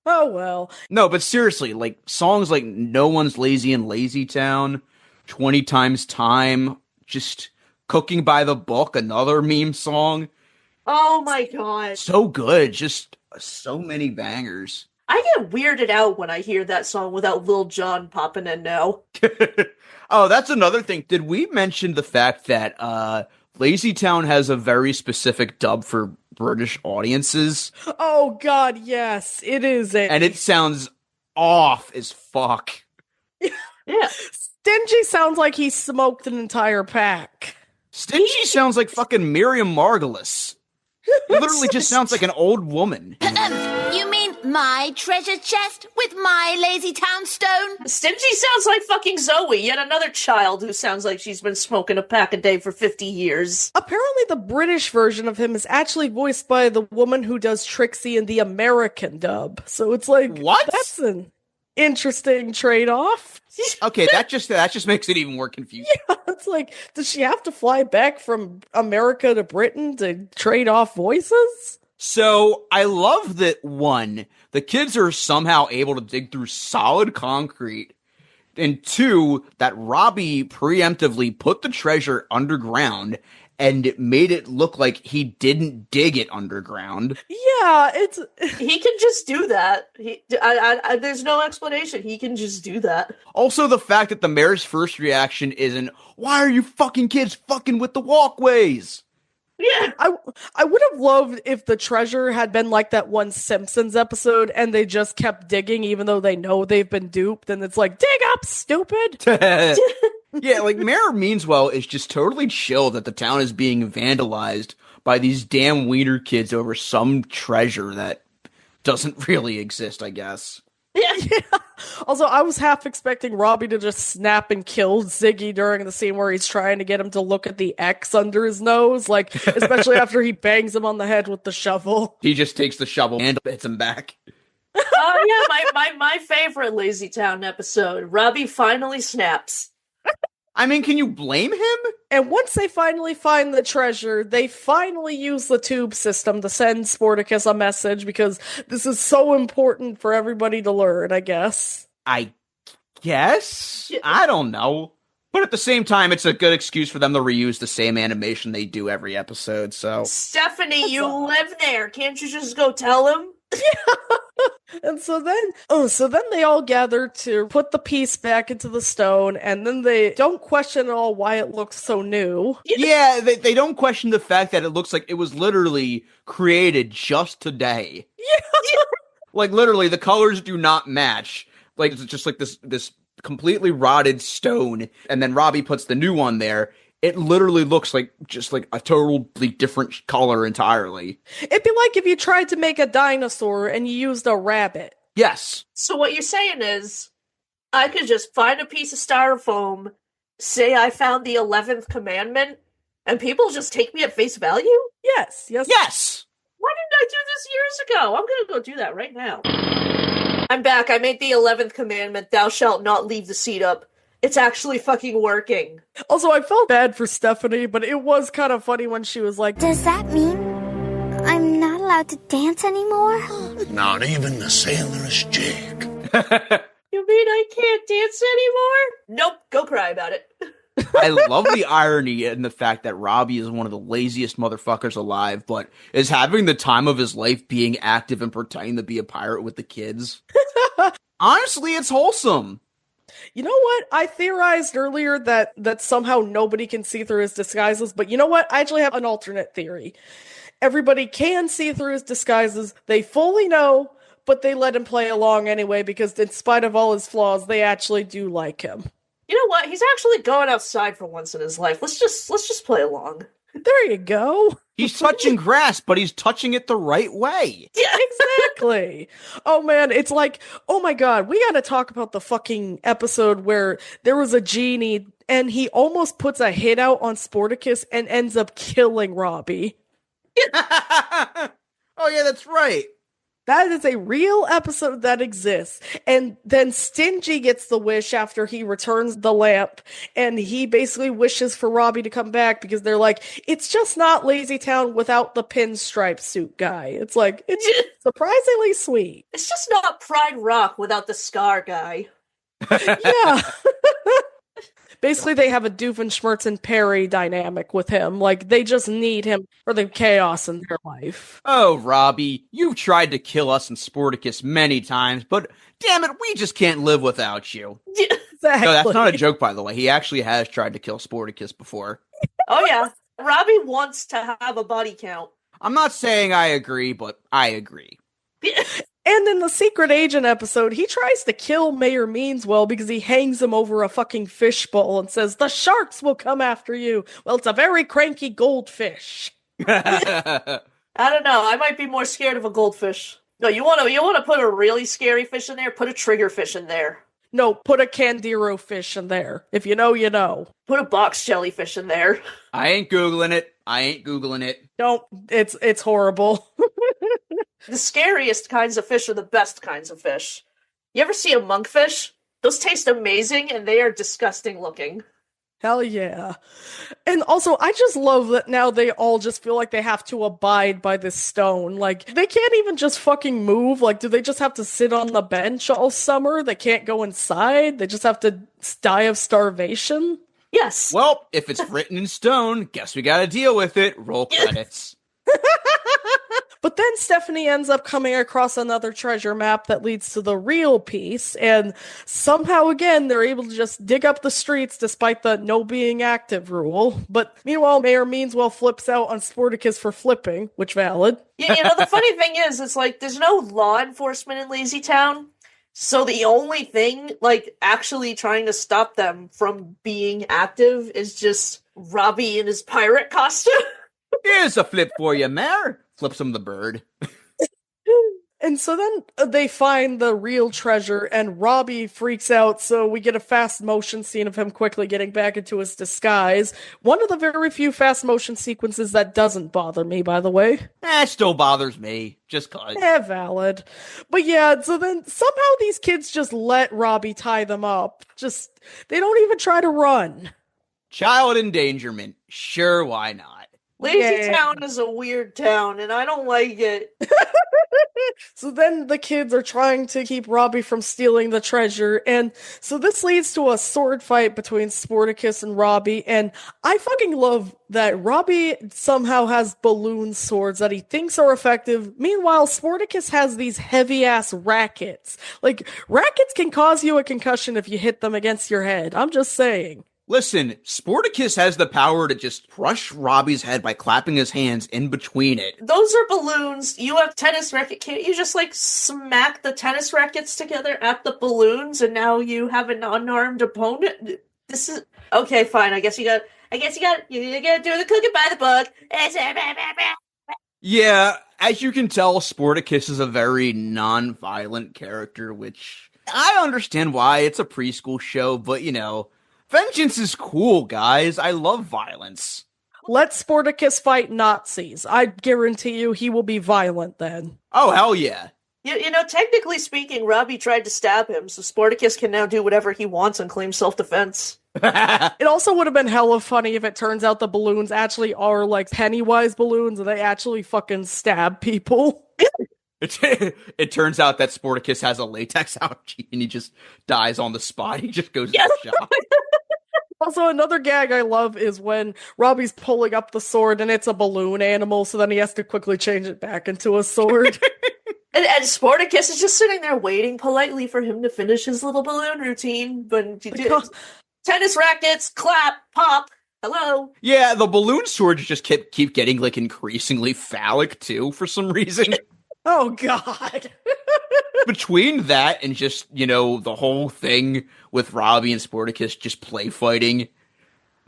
Oh, well. No, but seriously, like, songs like No One's Lazy in LazyTown, 20 Times Time, just Cooking by the Book, another meme song. Oh my god. So good. Just so many bangers. I get weirded out when I hear that song without Lil Jon popping in now. Oh, that's another thing. Did we mention the fact that LazyTown has a very specific dub for British audiences? Oh god, yes. It is and it sounds off as fuck. Yeah. Stingy sounds like he smoked an entire pack. Stingy sounds like fucking Miriam Margolyes. It literally just sounds like an old woman. You mean my treasure chest with my LazyTown stone? Stingy sounds like fucking Zoe, yet another child who sounds like she's been smoking a pack a day for 50 years. Apparently the British version of him is actually voiced by the woman who does Trixie in the American dub. So it's like, what? That's an interesting trade-off. Okay, that just makes it even more confusing. Yeah, it's like, does she have to fly back from America to Britain to trade off voices? So, I love that, one, the kids are somehow able to dig through solid concrete, and two, that Robbie preemptively put the treasure underground and made it look like he didn't dig it underground. Yeah, he can just do that. There's no explanation. He can just do that. Also, the fact that the mayor's first reaction isn't, "Why are you fucking kids fucking with the walkways?" Yeah. I would have loved if the treasure had been like that one Simpsons episode and they just kept digging even though they know they've been duped, and it's like, dig up, stupid! Yeah, like, Mayor Meanswell is just totally chill that the town is being vandalized by these damn wiener kids over some treasure that doesn't really exist, I guess. Yeah. Also, I was half expecting Robbie to just snap and kill Ziggy during the scene where he's trying to get him to look at the X under his nose, like, especially after he bangs him on the head with the shovel. He just takes the shovel and hits him back. Oh yeah, my favorite LazyTown episode. Robbie finally snaps. I mean, can you blame him? And once they finally find the treasure, they finally use the tube system to send Sporticus a message, because this is so important for everybody to learn, I guess. I guess? I don't know. But at the same time, it's a good excuse for them to reuse the same animation they do every episode, so... Stephanie, you live there. Can't you just go tell him? Yeah. And so then they all gather to put the piece back into the stone, and then they don't question at all why it looks so new. Yeah, they don't question the fact that it looks like it was literally created just today. Yeah. Like, literally, the colors do not match. Like, it's just like this completely rotted stone, and then Robbie puts the new one there. It literally looks like just like a totally different color entirely. It'd be like if you tried to make a dinosaur and you used a rabbit. Yes. So what you're saying is, I could just find a piece of styrofoam, say I found the 11th commandment, and people just take me at face value? Yes. Why didn't I do this years ago? I'm gonna go do that right now. I'm back. I made the 11th commandment, thou shalt not leave the seat up. It's actually fucking working. Also, I felt bad for Stephanie, but it was kind of funny when she was like, does that mean I'm not allowed to dance anymore? Not even the sailor's jig. You mean I can't dance anymore? Nope, go cry about it. I love the irony in the fact that Robbie is one of the laziest motherfuckers alive, but is having the time of his life being active and pretending to be a pirate with the kids. Honestly, it's wholesome. You know what? I theorized earlier that somehow nobody can see through his disguises, but you know what? I actually have an alternate theory. Everybody can see through his disguises. They fully know, but they let him play along anyway, because in spite of all his flaws, they actually do like him. You know what? He's actually going outside for once in his life. Let's just play along. There you go. He's touching grass, but he's touching it the right way. Yeah, exactly. Oh man, it's like, oh my god, we gotta talk about the fucking episode where there was a genie and he almost puts a hit out on Sporticus and ends up killing Robbie. Oh yeah, that's right. That is a real episode that exists. And then Stingy gets the wish after he returns the lamp, and he basically wishes for Robbie to come back because they're like, it's just not LazyTown without the pinstripe suit guy. It's like, it's surprisingly sweet. It's just not Pride Rock without the scar guy. Yeah. Basically, they have a Doofenshmirtz and Perry dynamic with him. Like, they just need him for the chaos in their life. Oh, Robbie, you've tried to kill us in Sporticus many times, but damn it, we just can't live without you. Exactly. No, that's not a joke, by the way. He actually has tried to kill Sporticus before. Oh, yeah. Robbie wants to have a body count. I'm not saying I agree, but I agree. And in the Secret Agent episode, he tries to kill Mayor Meanswell because he hangs him over a fucking fishbowl and says, "The sharks will come after you." Well, it's a very cranky goldfish. I don't know. I might be more scared of a goldfish. No, you want to put a really scary fish in there? Put a triggerfish in there. No, put a Candiro fish in there. If you know, you know. Put a box jellyfish in there. I ain't Googling it. No, it's horrible. The scariest kinds of fish are the best kinds of fish. You ever see a monkfish? Those taste amazing, and they are disgusting looking. Hell yeah. And also, I just love that now they all just feel like they have to abide by this stone. Like, they can't even just fucking move. Like, do they just have to sit on the bench all summer? They can't go inside? They just have to die of starvation? Yes. Well, if it's written in stone, guess we gotta deal with it. Roll credits. But then Stephanie ends up coming across another treasure map that leads to the real piece, and somehow again they're able to just dig up the streets despite the no being active rule. But meanwhile, Mayor Meanswell flips out on Sporticus for flipping, which valid. Yeah, the funny thing is, it's like there's no law enforcement in LazyTown, so the only thing like actually trying to stop them from being active is just Robbie in his pirate costume. Here's a flip for you, Mayor. Flips him the bird. And so then they find the real treasure, and Robbie freaks out, so we get a fast motion scene of him quickly getting back into his disguise. One of the very few fast motion sequences that doesn't bother me, by the way. It still bothers me, just cause. Valid. But yeah, so then somehow these kids just let Robbie tie them up. They don't even try to run. Child endangerment. Sure, why not? LazyTown is a weird town, and I don't like it. So then the kids are trying to keep Robbie from stealing the treasure, and so this leads to a sword fight between Sporticus and Robbie, and I fucking love that Robbie somehow has balloon swords that he thinks are effective. Meanwhile, Sporticus has these heavy-ass rackets. Like, rackets can cause you a concussion if you hit them against your head. I'm just saying. Listen, Sporticus has the power to just crush Robbie's head by clapping his hands in between it. Those are balloons. You have tennis racket. Can't you just like smack the tennis rackets together at the balloons, and now you have an unarmed opponent? This is okay. Fine. I guess you got to do the cookie by the book. Yeah, as you can tell, Sporticus is a very non-violent character, which I understand why. It's a preschool show, but you know. Vengeance is cool, guys. I love violence. Let Sporticus fight Nazis. I guarantee you he will be violent then. Oh, hell yeah. You know, technically speaking, Robbie tried to stab him, so Sporticus can now do whatever he wants and claim self-defense. It also would have been hella funny if it turns out the balloons actually are like Pennywise balloons and they actually fucking stab people. It turns out that Sporticus has a latex allergy and he just dies on the spot. He just goes into shock. Also, another gag I love is when Robbie's pulling up the sword and it's a balloon animal, so then he has to quickly change it back into a sword. and Sporticus is just sitting there waiting politely for him to finish his little balloon routine. But tennis rackets, clap, pop, hello. Yeah, the balloon swords just keep getting like increasingly phallic too for some reason. Oh, God. Between that and just, you know, the whole thing with Robbie and Sporticus just play fighting,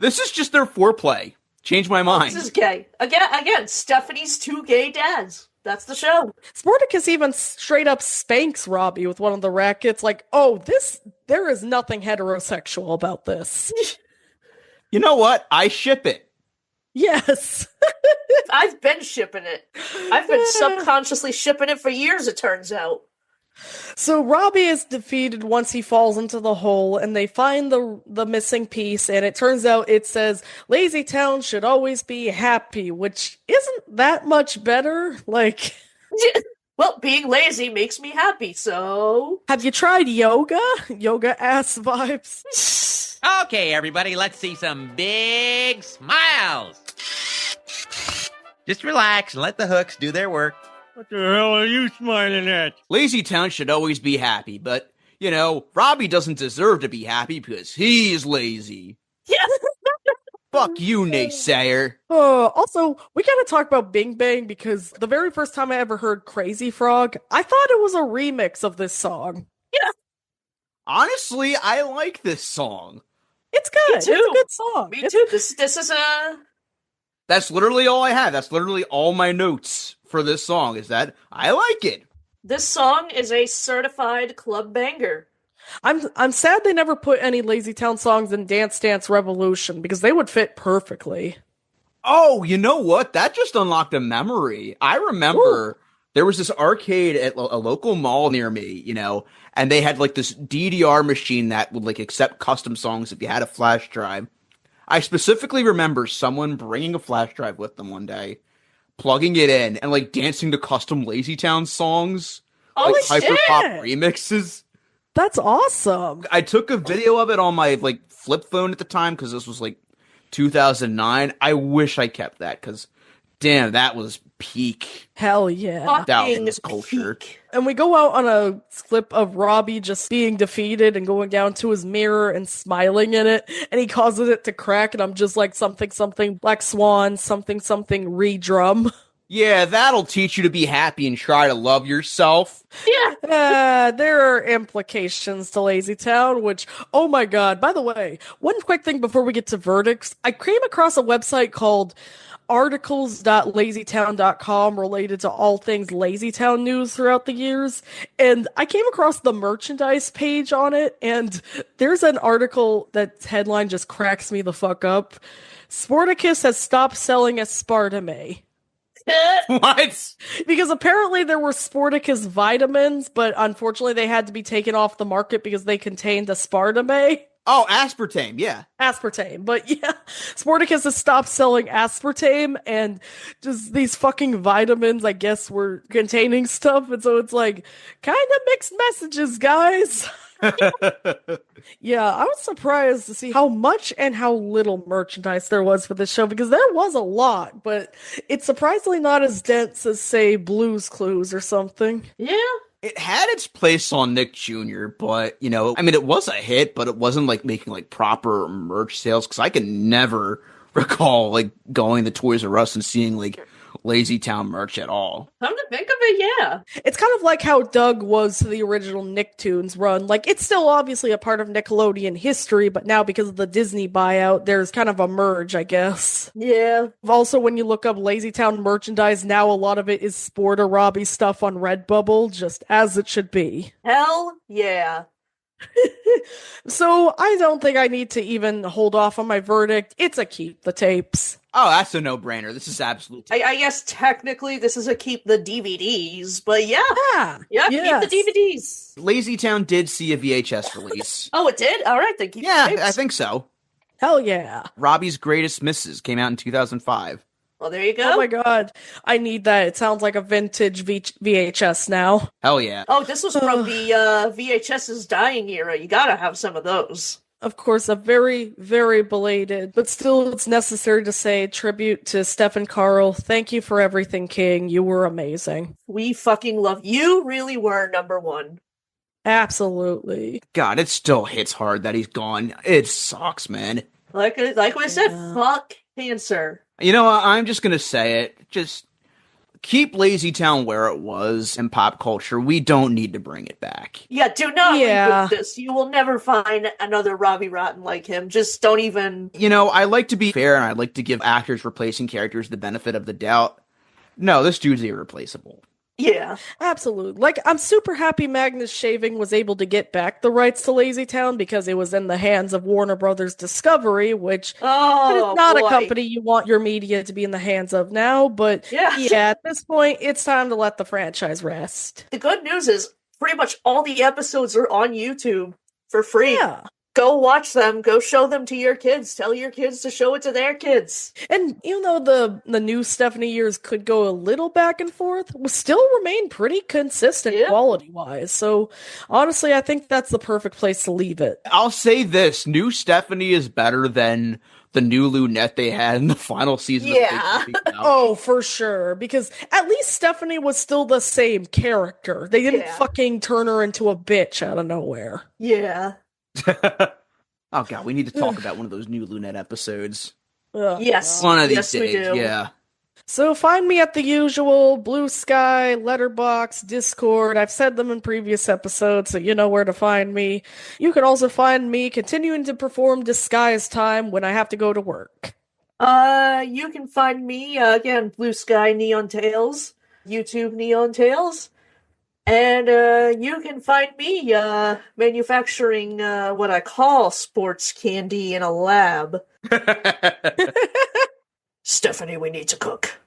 this is just their foreplay. Change my mind. This is gay. Again, Stephanie's two gay dads. That's the show. Sporticus even straight up spanks Robbie with one of the rackets, like, oh, there is nothing heterosexual about this. You know what? I ship it. Yes. I've been shipping it. I've been subconsciously shipping it for years, it turns out. So Robbie is defeated once he falls into the hole, and they find the missing piece, and it turns out it says, LazyTown should always be happy, which isn't that much better. Like... Well, being lazy makes me happy, so... Have you tried yoga? Yoga ass vibes? Okay, everybody, let's see some big smiles. Just relax and let the hooks do their work. What the hell are you smiling at? LazyTown should always be happy, but, you know, Robbie doesn't deserve to be happy because he's lazy. Yeah. Fuck you, naysayer. Also, we gotta talk about Bing Bang because the very first time I ever heard Crazy Frog, I thought it was a remix of this song. Yeah. Honestly, I like this song. It's good. It's a good song. Me too. This is a... That's literally all I have. That's literally all my notes for this song is that I like it. This song is a certified club banger. I'm sad they never put any LazyTown songs in Dance Dance Revolution because they would fit perfectly. Oh, you know what? That just unlocked a memory. I remember there was this arcade at a local mall near me, you know, and they had like this DDR machine that would like accept custom songs if you had a flash drive. I specifically remember someone bringing a flash drive with them one day, plugging it in, and like dancing to custom LazyTown songs, like hyper pop remixes. That's awesome. I took a video of it on my like flip phone at the time because this was like 2009. I wish I kept that because, damn, that was peak. Hell yeah. Dalton's culture. And we go out on a clip of Robbie just being defeated and going down to his mirror and smiling in it, and he causes it to crack, and I'm just like, something, something, Black Swan, something, something, re-drum. Yeah, that'll teach you to be happy and try to love yourself. Yeah. There are implications to LazyTown, which, oh my god. By the way, one quick thing before we get to verdicts. I came across a website called articles.lazytown.com related to all things LazyTown news throughout the years, and I came across the merchandise page on it, and there's an article that's headline just cracks me the fuck up. Sporticus has stopped selling aspartame. What? Because apparently there were Sporticus vitamins, but unfortunately they had to be taken off the market because they contained aspartame. Oh, aspartame, yeah. Aspartame, but yeah, Sporticus has stopped selling aspartame, and just these fucking vitamins, I guess, were containing stuff, and so it's like, kind of mixed messages, guys. Yeah, I was surprised to see how much and how little merchandise there was for this show, because there was a lot, but it's surprisingly not as dense as, say, Blue's Clues or something. Yeah. It had its place on Nick Jr., but, you know, I mean, it was a hit, but it wasn't, like, making, like, proper merch sales, because I can never recall, like, going to Toys R Us and seeing, like, LazyTown merch at all. Come to think of it, yeah. It's kind of like how Doug was to the original Nicktoons run. Like, it's still obviously a part of Nickelodeon history, but now because of the Disney buyout, there's kind of a merge, I guess. Yeah. Also, when you look up LazyTown merchandise, now a lot of it is Sporta Robbie stuff on Redbubble, just as it should be. Hell yeah. So, I don't think I need to even hold off on my verdict. It's a keep the tapes. Oh, that's a no-brainer. This is absolute. I guess technically this is a keep the DVDs, but yeah. Yeah, yes. Keep the DVDs. LazyTown did see a VHS release. Oh, it did? All right, then keep Yeah, the tapes. I think so. Hell yeah. Robbie's Greatest Misses came out in 2005. Well, there you go. Oh my god. I need that. It sounds like a vintage VHS now. Hell yeah. Oh, this was from the VHS's dying era. You gotta have some of those. Of course, a very, very belated, but still it's necessary to say tribute to Stephen Carl. Thank you for everything, King. You were amazing. We fucking love you. Really were number one. Absolutely. God, it still hits hard that he's gone. It sucks, man. Like we said, fuck cancer. You know, I'm just gonna say it. Just keep LazyTown where it was in pop culture. We don't need to bring it back. Yeah, do not leave with this. You will never find another Robbie Rotten like him. Just don't even... You know, I like to be fair, and I like to give actors replacing characters the benefit of the doubt. No, this dude's irreplaceable. Yeah. Absolutely. Like, I'm super happy Magnus Shaving was able to get back the rights to LazyTown because it was in the hands of Warner Brothers Discovery, which is not a company you want your media to be in the hands of now, but yeah, at this point, it's time to let the franchise rest. The good news is pretty much all the episodes are on YouTube for free. Yeah. Go watch them. Go show them to your kids. Tell your kids to show it to their kids. And even though the new Stephanie years could go a little back and forth, will still remain pretty consistent quality-wise. So honestly, I think that's the perfect place to leave it. I'll say this, new Stephanie is better than the new Lunette they had in the final season of Big Oh, for sure. Because at least Stephanie was still the same character. They didn't fucking turn her into a bitch out of nowhere. Yeah. Oh god, we need to talk about one of those new Lunette episodes. Yes. One of these days, we do. yeah. So find me at the usual Blue Sky, Letterboxd, Discord. I've said them in previous episodes, so you know where to find me. You can also find me continuing to perform Disguise Time when I have to go to work. You can find me, again, Blue Sky Neon Tales, YouTube Neon Tales, and you can find me manufacturing what I call sports candy in a lab. Stephanie, we need to cook.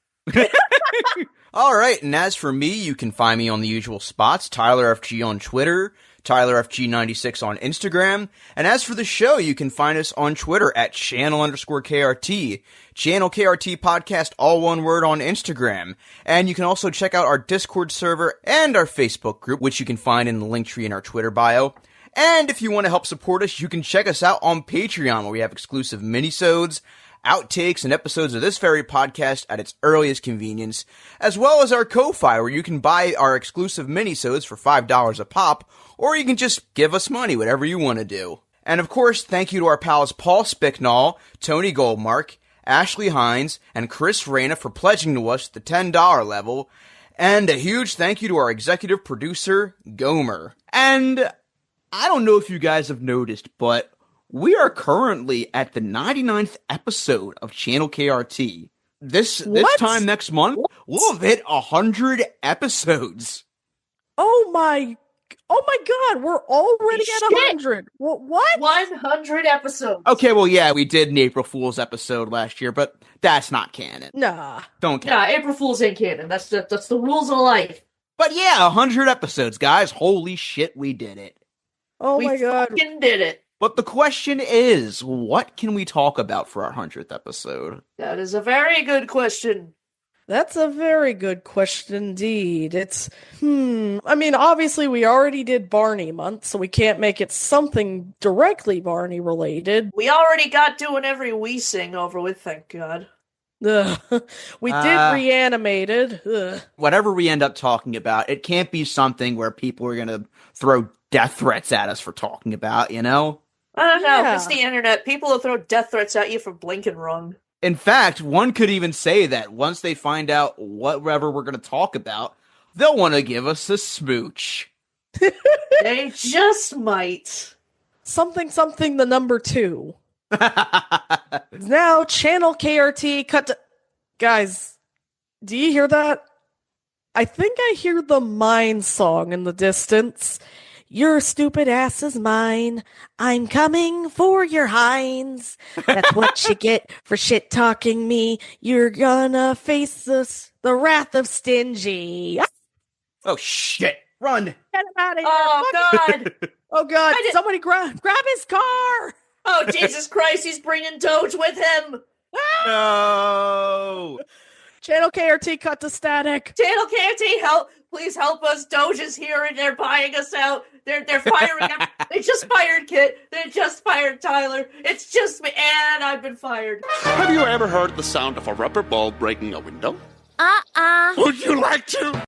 All right, and as for me, you can find me on the usual spots, Tyler FG on Twitter, Tyler FG96 on Instagram, and as for the show, you can find us on Twitter at channel_KRT, Channel KRT Podcast, all one word on Instagram, and you can also check out our Discord server and our Facebook group, which you can find in the link tree in our Twitter bio. And if you want to help support us, you can check us out on Patreon, where we have exclusive minisodes, outtakes, and episodes of this very podcast at its earliest convenience, as well as our Ko-Fi, where you can buy our exclusive minisodes for $5 a pop, or you can just give us money, whatever you want to do. And of course, thank you to our pals Paul Spicknall, Tony Goldmark, Ashley Hines, and Chris Reyna for pledging to us the $10 level, and a huge thank you to our executive producer, Gomer. And I don't know if you guys have noticed, but we are currently at the 99th episode of Channel KRT. This time next month, we'll have hit 100 episodes. Oh my god, we're already at 100. What? 100 episodes. Okay, well, yeah, we did an April Fool's episode last year, but that's not canon. Nah. Don't count. Nah, April Fool's ain't canon. That's the rules of life. But yeah, 100 episodes, guys. Holy shit, we did it. Oh my god. We fucking did it. But the question is, what can we talk about for our 100th episode? That is a very good question. That's a very good question indeed. It's, I mean, obviously we already did Barney month, so we can't make it something directly Barney related. We already got doing every we sing over with, thank God. We did Reanimated. Whatever we end up talking about, it can't be something where people are going to throw death threats at us for talking about, you know? I don't know. It's the internet. People will throw death threats at you for blinking wrong. In fact, one could even say that once they find out whatever we're going to talk about, they'll want to give us a smooch. They just might. Something the number 2. Now, Channel KRT cut to... Guys, do you hear that? I think I hear the Mine song in the distance. Your stupid ass is mine. I'm coming for your hinds. That's what you get for shit talking me. You're gonna face the wrath of Stingy. Oh shit! Run! Get him out of here! Oh god! Oh god! Somebody grab his car! Oh Jesus Christ! He's bringing Doge with him. No! Channel KRT cut to static. Channel KRT, help! Please help us. Doge is here and they're buying us out. They're firing. They just fired Kit. They just fired Tyler. It's just me, and I've been fired. Have you ever heard the sound of a rubber ball breaking a window? Would you like to?